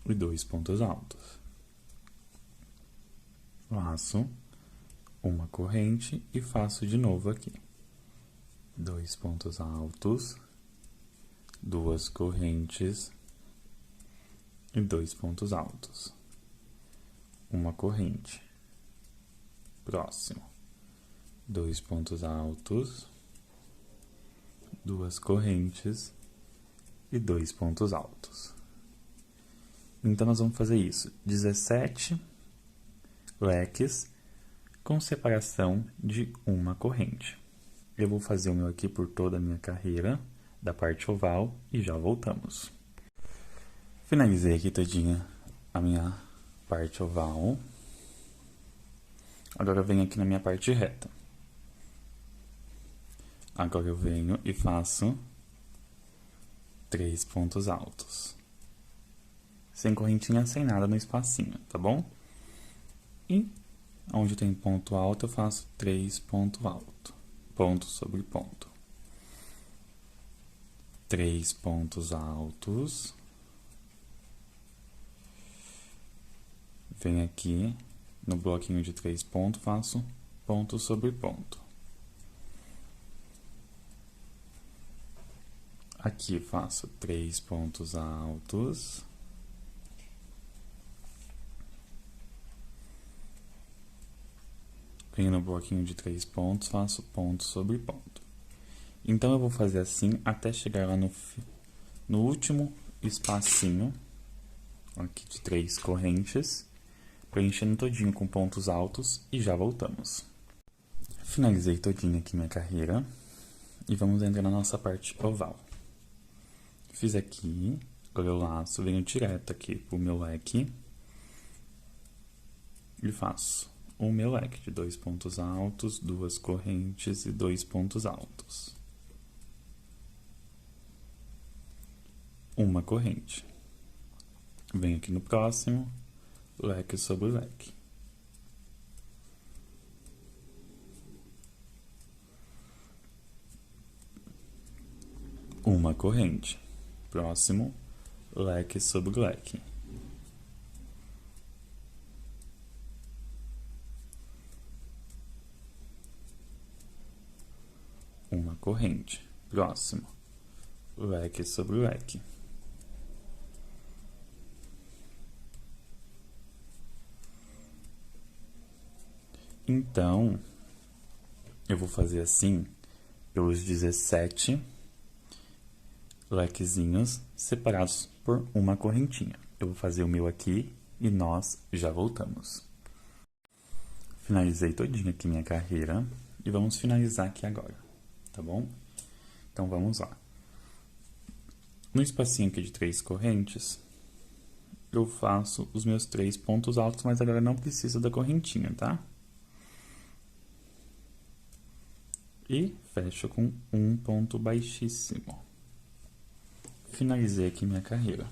e 2 pontos altos. Laço uma corrente e faço de novo aqui. 2 pontos altos, 2 correntes e 2 pontos altos. Uma corrente. Próximo. 2 pontos altos, 2 correntes e 2 pontos altos. Então, nós vamos fazer isso, 17 leques com separação de uma corrente. Eu vou fazer o meu aqui por toda a minha carreira, da parte oval, e já voltamos. Finalizei aqui todinha a minha parte oval. Agora eu venho aqui na minha parte reta. Agora eu venho e faço 3 pontos altos. Sem correntinha, sem nada no espacinho, tá bom? E onde tem ponto alto, eu faço 3 pontos altos. Ponto sobre ponto. 3 pontos altos. Venho aqui no bloquinho de 3 pontos, faço ponto sobre ponto. Aqui faço 3 pontos altos. Venho no bloquinho de 3 pontos, faço ponto sobre ponto. Então, eu vou fazer assim até chegar lá no último espacinho, aqui de 3 correntes, preenchendo todinho com pontos altos e já voltamos. Finalizei todinho aqui minha carreira e vamos entrar na nossa parte oval. Fiz aqui, agora eu laço, venho direto aqui pro meu leque e faço o meu leque de 2 pontos altos, 2 correntes e 2 pontos altos. Uma corrente. Venho aqui no próximo, leque sobre leque. Uma corrente. Próximo, leque sobre leque. Uma corrente. Próximo, leque sobre leque. Então, eu vou fazer assim pelos 17 lequezinhos separados por uma correntinha. Eu vou fazer o meu aqui e nós já voltamos. Finalizei todinho aqui minha carreira e vamos finalizar aqui agora, tá bom? Então, vamos lá. No espacinho aqui de 3 correntes, eu faço os meus 3 pontos altos, mas agora não precisa da correntinha, tá? E fecho com um ponto baixíssimo. Finalizei aqui minha carreira.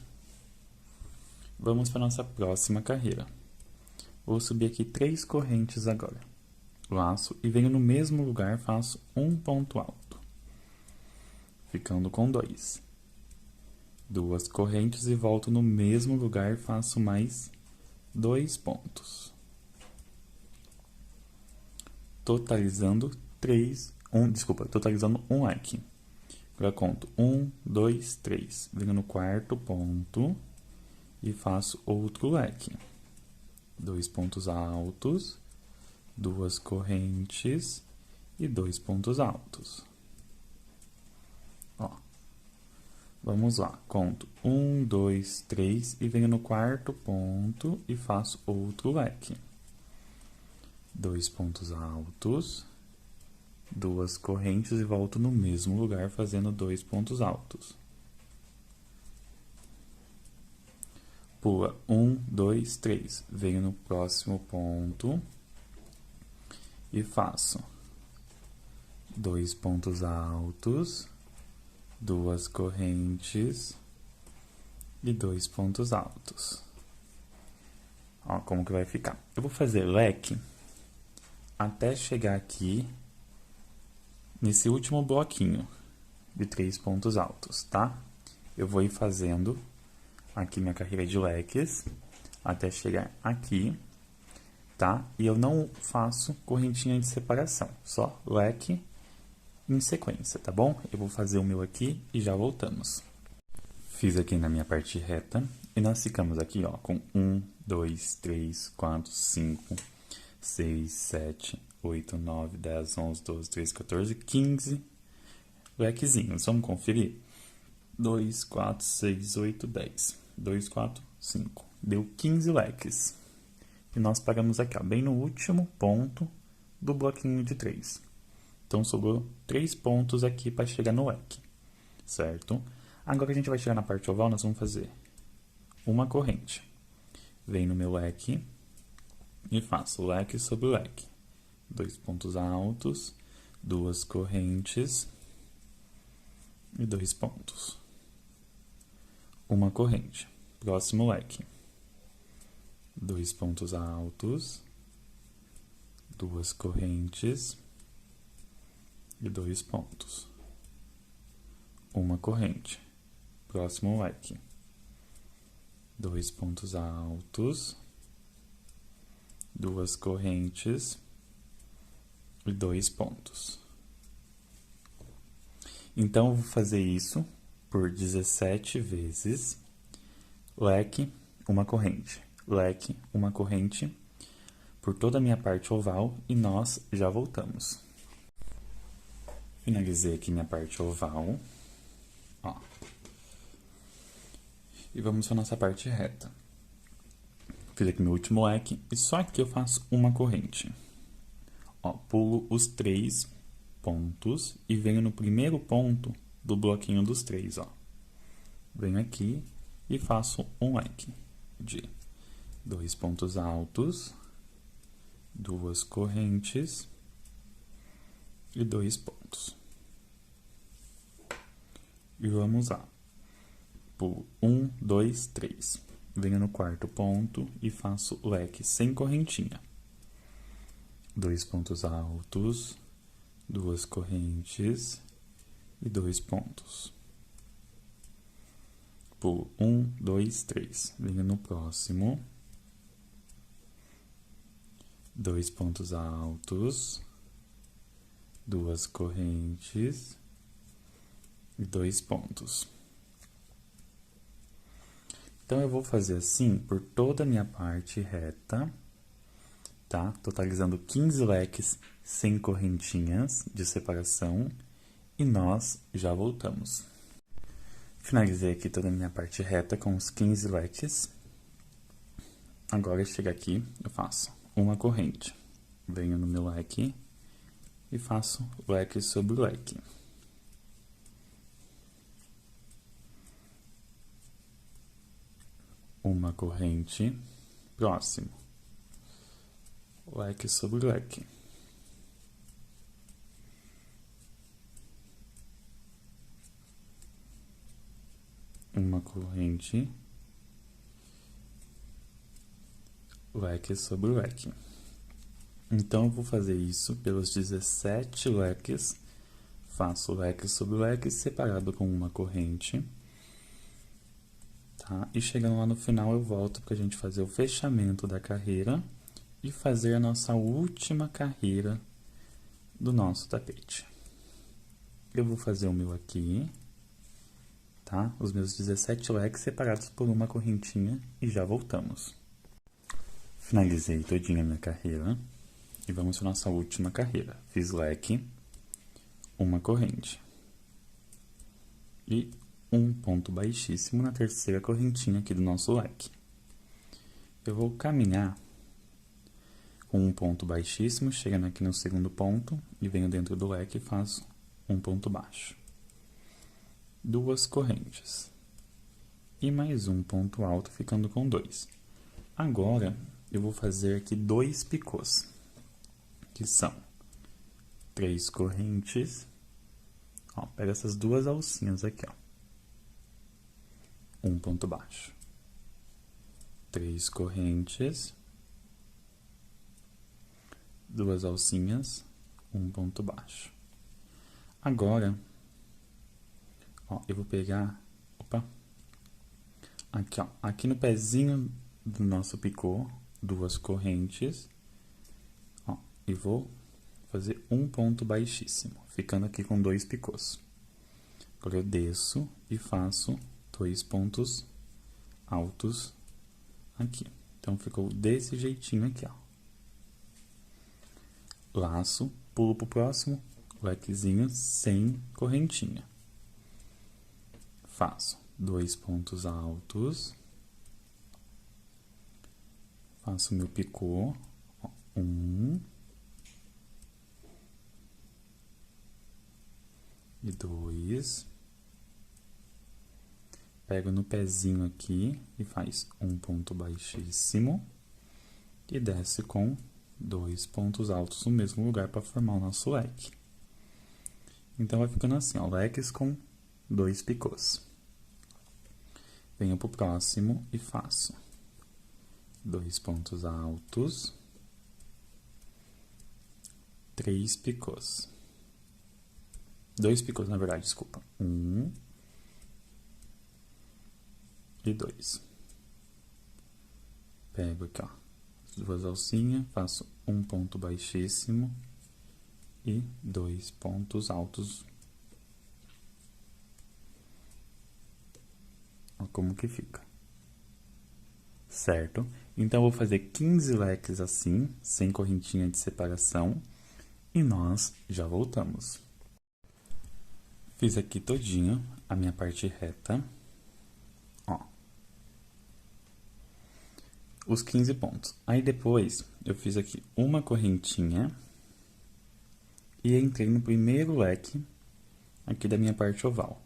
Vamos para a nossa próxima carreira. Vou subir aqui 3 correntes agora. Laço e venho no mesmo lugar, faço um ponto alto. Ficando com 2. 2 correntes e volto no mesmo lugar, faço mais 2 pontos. Totalizando totalizando um leque. Agora conto 1, 2, 3. Venho no quarto ponto e faço outro leque. 2 pontos altos, 2 correntes e 2 pontos altos. Ó, vamos lá, conto 1, 2, 3 e venho no quarto ponto e faço outro leque. 2 pontos altos, 2 correntes e volto no mesmo lugar fazendo 2 pontos altos. Pula 1, 2, 3, venho no próximo ponto e faço 2 pontos altos, 2 correntes e 2 pontos altos. Ó, como que vai ficar. Eu vou fazer leque até chegar aqui nesse último bloquinho de 3 pontos altos, tá? Eu vou ir fazendo aqui minha carreira de leques até chegar aqui, tá? E eu não faço correntinha de separação, só leque em sequência, tá bom? Eu vou fazer o meu aqui e já voltamos. Fiz aqui na minha parte reta e nós ficamos aqui, ó, com 1, 2, 3, 4, 5, 6, 7, 8, 9, 10, 11, 12, 13, 14, 15 lequezinhos. Vamos conferir? 2, 4, 6, 8, 10. 2, 4, 5. Deu 15 leques. E nós paramos aqui, ó, bem no último ponto do bloquinho de 3. Então, sobrou 3 pontos aqui para chegar no leque, certo? Agora, a gente vai chegar na parte oval, nós vamos fazer uma corrente. Venho no meu leque e faço leque sobre leque. 2 pontos altos, 2 correntes e 2 pontos. Uma corrente. Próximo leque. 2 pontos altos, 2 correntes e 2 pontos. Uma corrente. Próximo leque. 2 pontos altos, 2 correntes e 2 pontos. Então, eu vou fazer isso por 17 vezes. Leque, uma corrente. Leque, uma corrente, por toda a minha parte oval e nós já voltamos. Finalizei aqui minha parte oval, ó. E vamos para a nossa parte reta. Fiz aqui meu último leque e só aqui eu faço uma corrente. Ó, pulo os 3 pontos e venho no primeiro ponto do bloquinho dos 3, ó. Venho aqui e faço um leque de 2 pontos altos, 2 correntes e 2 pontos. E vamos lá. Pulo 1, 2, 3. Venho no quarto ponto e faço leque sem correntinha. 2 pontos altos, 2 correntes e 2 pontos. Pulo 1, 2, 3. Venho no próximo. 2 pontos altos, 2 correntes e 2 pontos. Então, eu vou fazer assim por toda a minha parte reta, tá? Totalizando 15 leques sem correntinhas de separação e nós já voltamos. Finalizei aqui toda a minha parte reta com os 15 leques. Agora, chega aqui, eu faço uma corrente. Venho no meu leque e faço leque sobre leque. Uma corrente, próximo. Leque sobre leque. Uma corrente, leque sobre leque. Então, eu vou fazer isso pelos 17 leques. Faço leque sobre leque separado com uma corrente. Tá? E chegando lá no final, eu volto para a gente fazer o fechamento da carreira e fazer a nossa última carreira do nosso tapete. Eu vou fazer o meu aqui, tá? Os meus 17 leques separados por uma correntinha e já voltamos. Finalizei todinha a minha carreira e vamos para nossa última carreira. Fiz leque, uma corrente e um ponto baixíssimo na terceira correntinha aqui do nosso leque. Eu vou caminhar com um ponto baixíssimo, chegando aqui no segundo ponto e venho dentro do leque e faço um ponto baixo. Duas correntes e mais um ponto alto, ficando com 2. Agora, eu vou fazer aqui 2 picôs, que são 3 correntes. Ó, pega essas duas alcinhas aqui, ó. Um ponto baixo. 3 correntes. 2 alcinhas, um ponto baixo. Agora, ó, eu vou pegar, aqui, ó, aqui no pezinho do nosso picô, 2 correntes, ó, e vou fazer um ponto baixíssimo, ficando aqui com 2 picôs. Agora eu desço e faço 2 pontos altos aqui. Então, ficou desse jeitinho aqui, ó. Laço, pulo pro próximo, lequezinho sem correntinha. Faço 2 pontos altos. Faço meu picô, ó, 1 e 2. Pego no pezinho aqui e faz um ponto baixíssimo e desce com 2 pontos altos no mesmo lugar para formar o nosso leque. Então, vai ficando assim, ó, leques com 2 picôs. Venho pro próximo e faço 2 pontos altos, 3 picôs. 2 picôs, na verdade, desculpa. 1 e 2. Pego aqui, ó, as duas alcinhas, faço um ponto baixíssimo e 2 pontos altos. Ó, como que fica. Certo? Então, eu vou fazer 15 leques assim, sem correntinha de separação, e nós já voltamos. Fiz aqui todinho a minha parte reta, ó, os 15 pontos. Aí, depois, eu fiz aqui uma correntinha e entrei no primeiro leque aqui da minha parte oval.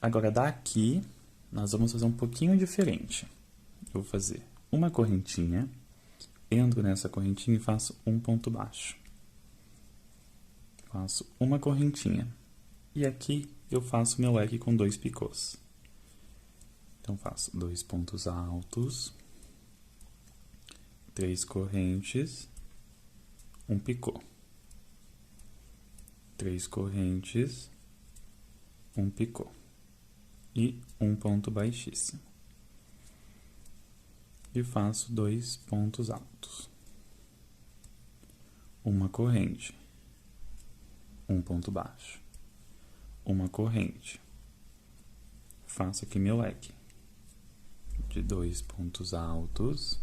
Agora, daqui, nós vamos fazer um pouquinho diferente. Eu vou fazer uma correntinha, entro nessa correntinha e faço um ponto baixo. Faço uma correntinha. E aqui eu faço meu leque com 2 picôs. Então, faço 2 pontos altos, 3 correntes, um picô. 3 correntes, um picô. E um ponto baixíssimo. E faço 2 pontos altos. Uma corrente, um ponto baixo. Uma corrente. Faço aqui meu leque de 2 pontos altos,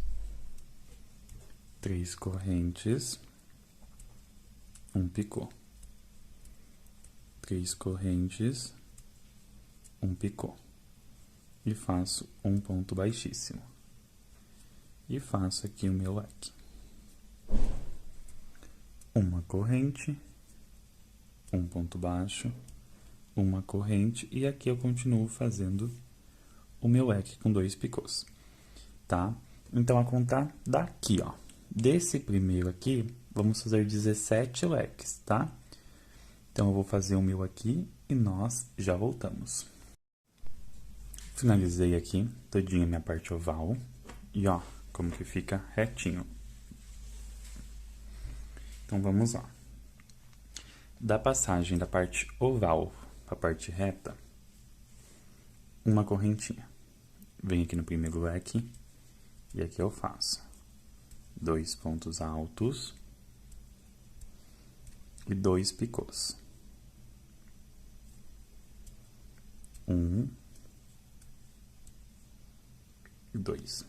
3 correntes, um picô. 3 correntes, um picô. E faço um ponto baixíssimo. E faço aqui o meu leque. Uma corrente, um ponto baixo, uma corrente, e aqui eu continuo fazendo o meu leque com 2 picôs, tá? Então, a contar daqui, ó, desse primeiro aqui, vamos fazer 17 leques, tá? Então, eu vou fazer o meu aqui e nós já voltamos. Finalizei aqui todinha a minha parte oval e, ó, como que fica retinho. Então, vamos lá. Da passagem da parte oval para a parte reta, uma correntinha. Venho aqui no primeiro leque e aqui eu faço 2 pontos altos e 2 picôs. 1 e 2.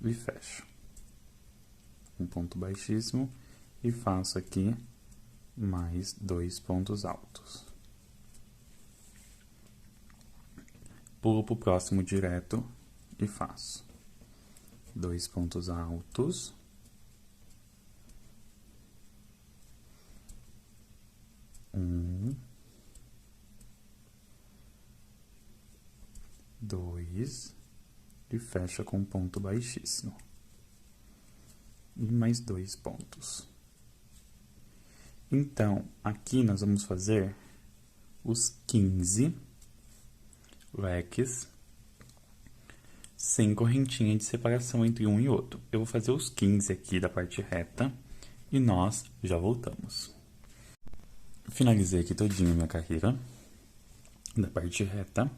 e fecho. Um ponto baixíssimo e faço aqui mais 2 pontos altos. Pulo para o próximo direto e faço 2 pontos altos, dois e fecha com um ponto baixíssimo. E mais 2 pontos. Então, aqui nós vamos fazer os 15 leques sem correntinha de separação entre um e outro. Eu vou fazer os 15 aqui da parte reta e nós já voltamos. Finalizei aqui todinho a minha carreira da parte reta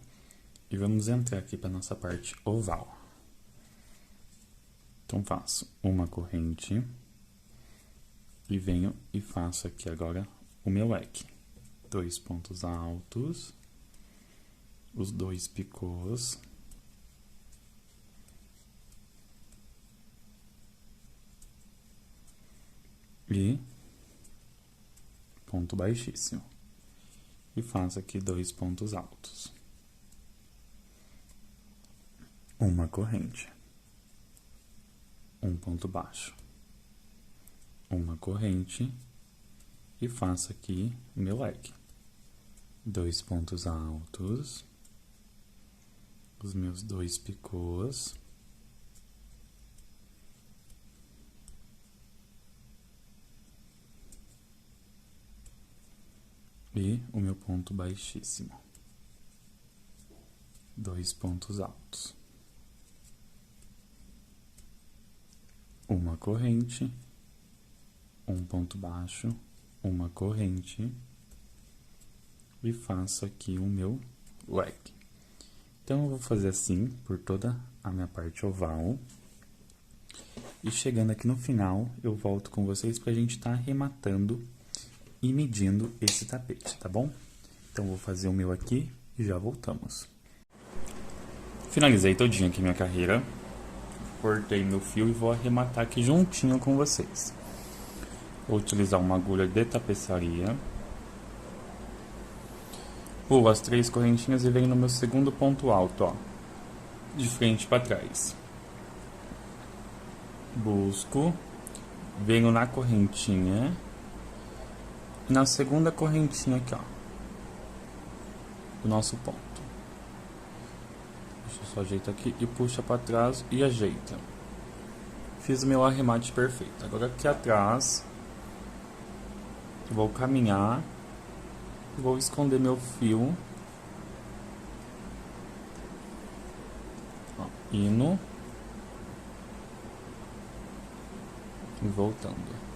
e vamos entrar aqui para nossa parte oval. Então, faço uma corrente e venho e faço aqui agora o meu leque. 2 pontos altos, os 2 picôs, e ponto baixíssimo. E faço aqui 2 pontos altos. Uma corrente. Um ponto baixo. Uma corrente. E faço aqui meu leque. 2 pontos altos. Os meus 2 picôs. E o meu ponto baixíssimo. 2 pontos altos. Uma corrente. Um ponto baixo. Uma corrente. E faço aqui o meu leque. Então, eu vou fazer assim por toda a minha parte oval. E chegando aqui no final, eu volto com vocês pra gente estar arrematando e medindo esse tapete, tá bom? Então, vou fazer o meu aqui e já voltamos. Finalizei todinho aqui minha carreira. Cortei meu fio e vou arrematar aqui juntinho com vocês. Vou utilizar uma agulha de tapeçaria. Pulo as 3 correntinhas e venho no meu segundo ponto alto, ó. De frente para trás. Busco. Venho na correntinha. Na segunda correntinha aqui, ó, do nosso ponto. Deixa eu só ajeitar aqui e puxa para trás e ajeita. Fiz o meu arremate perfeito. Agora aqui atrás, eu vou caminhar, vou esconder meu fio, ó, indo e voltando.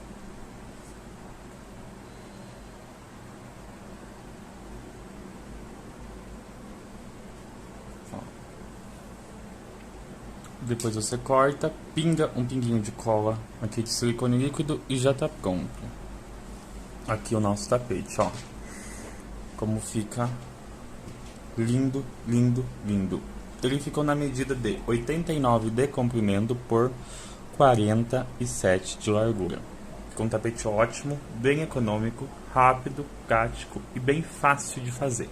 Depois você corta, pinga um pinguinho de cola aqui de silicone líquido e já tá pronto. Aqui o nosso tapete, ó. Como fica lindo, lindo, lindo. Ele ficou na medida de 89 de comprimento por 47 de largura. Ficou um tapete ótimo, bem econômico, rápido, prático e bem fácil de fazer,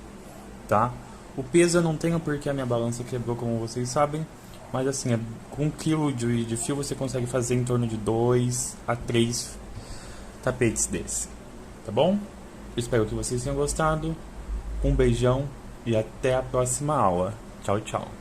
tá? O peso eu não tenho porque a minha balança quebrou, como vocês sabem. Mas assim, com 1 kg de fio você consegue fazer em torno de 2 a 3 tapetes desse, tá bom? Espero que vocês tenham gostado. Um beijão e até a próxima aula. Tchau, tchau.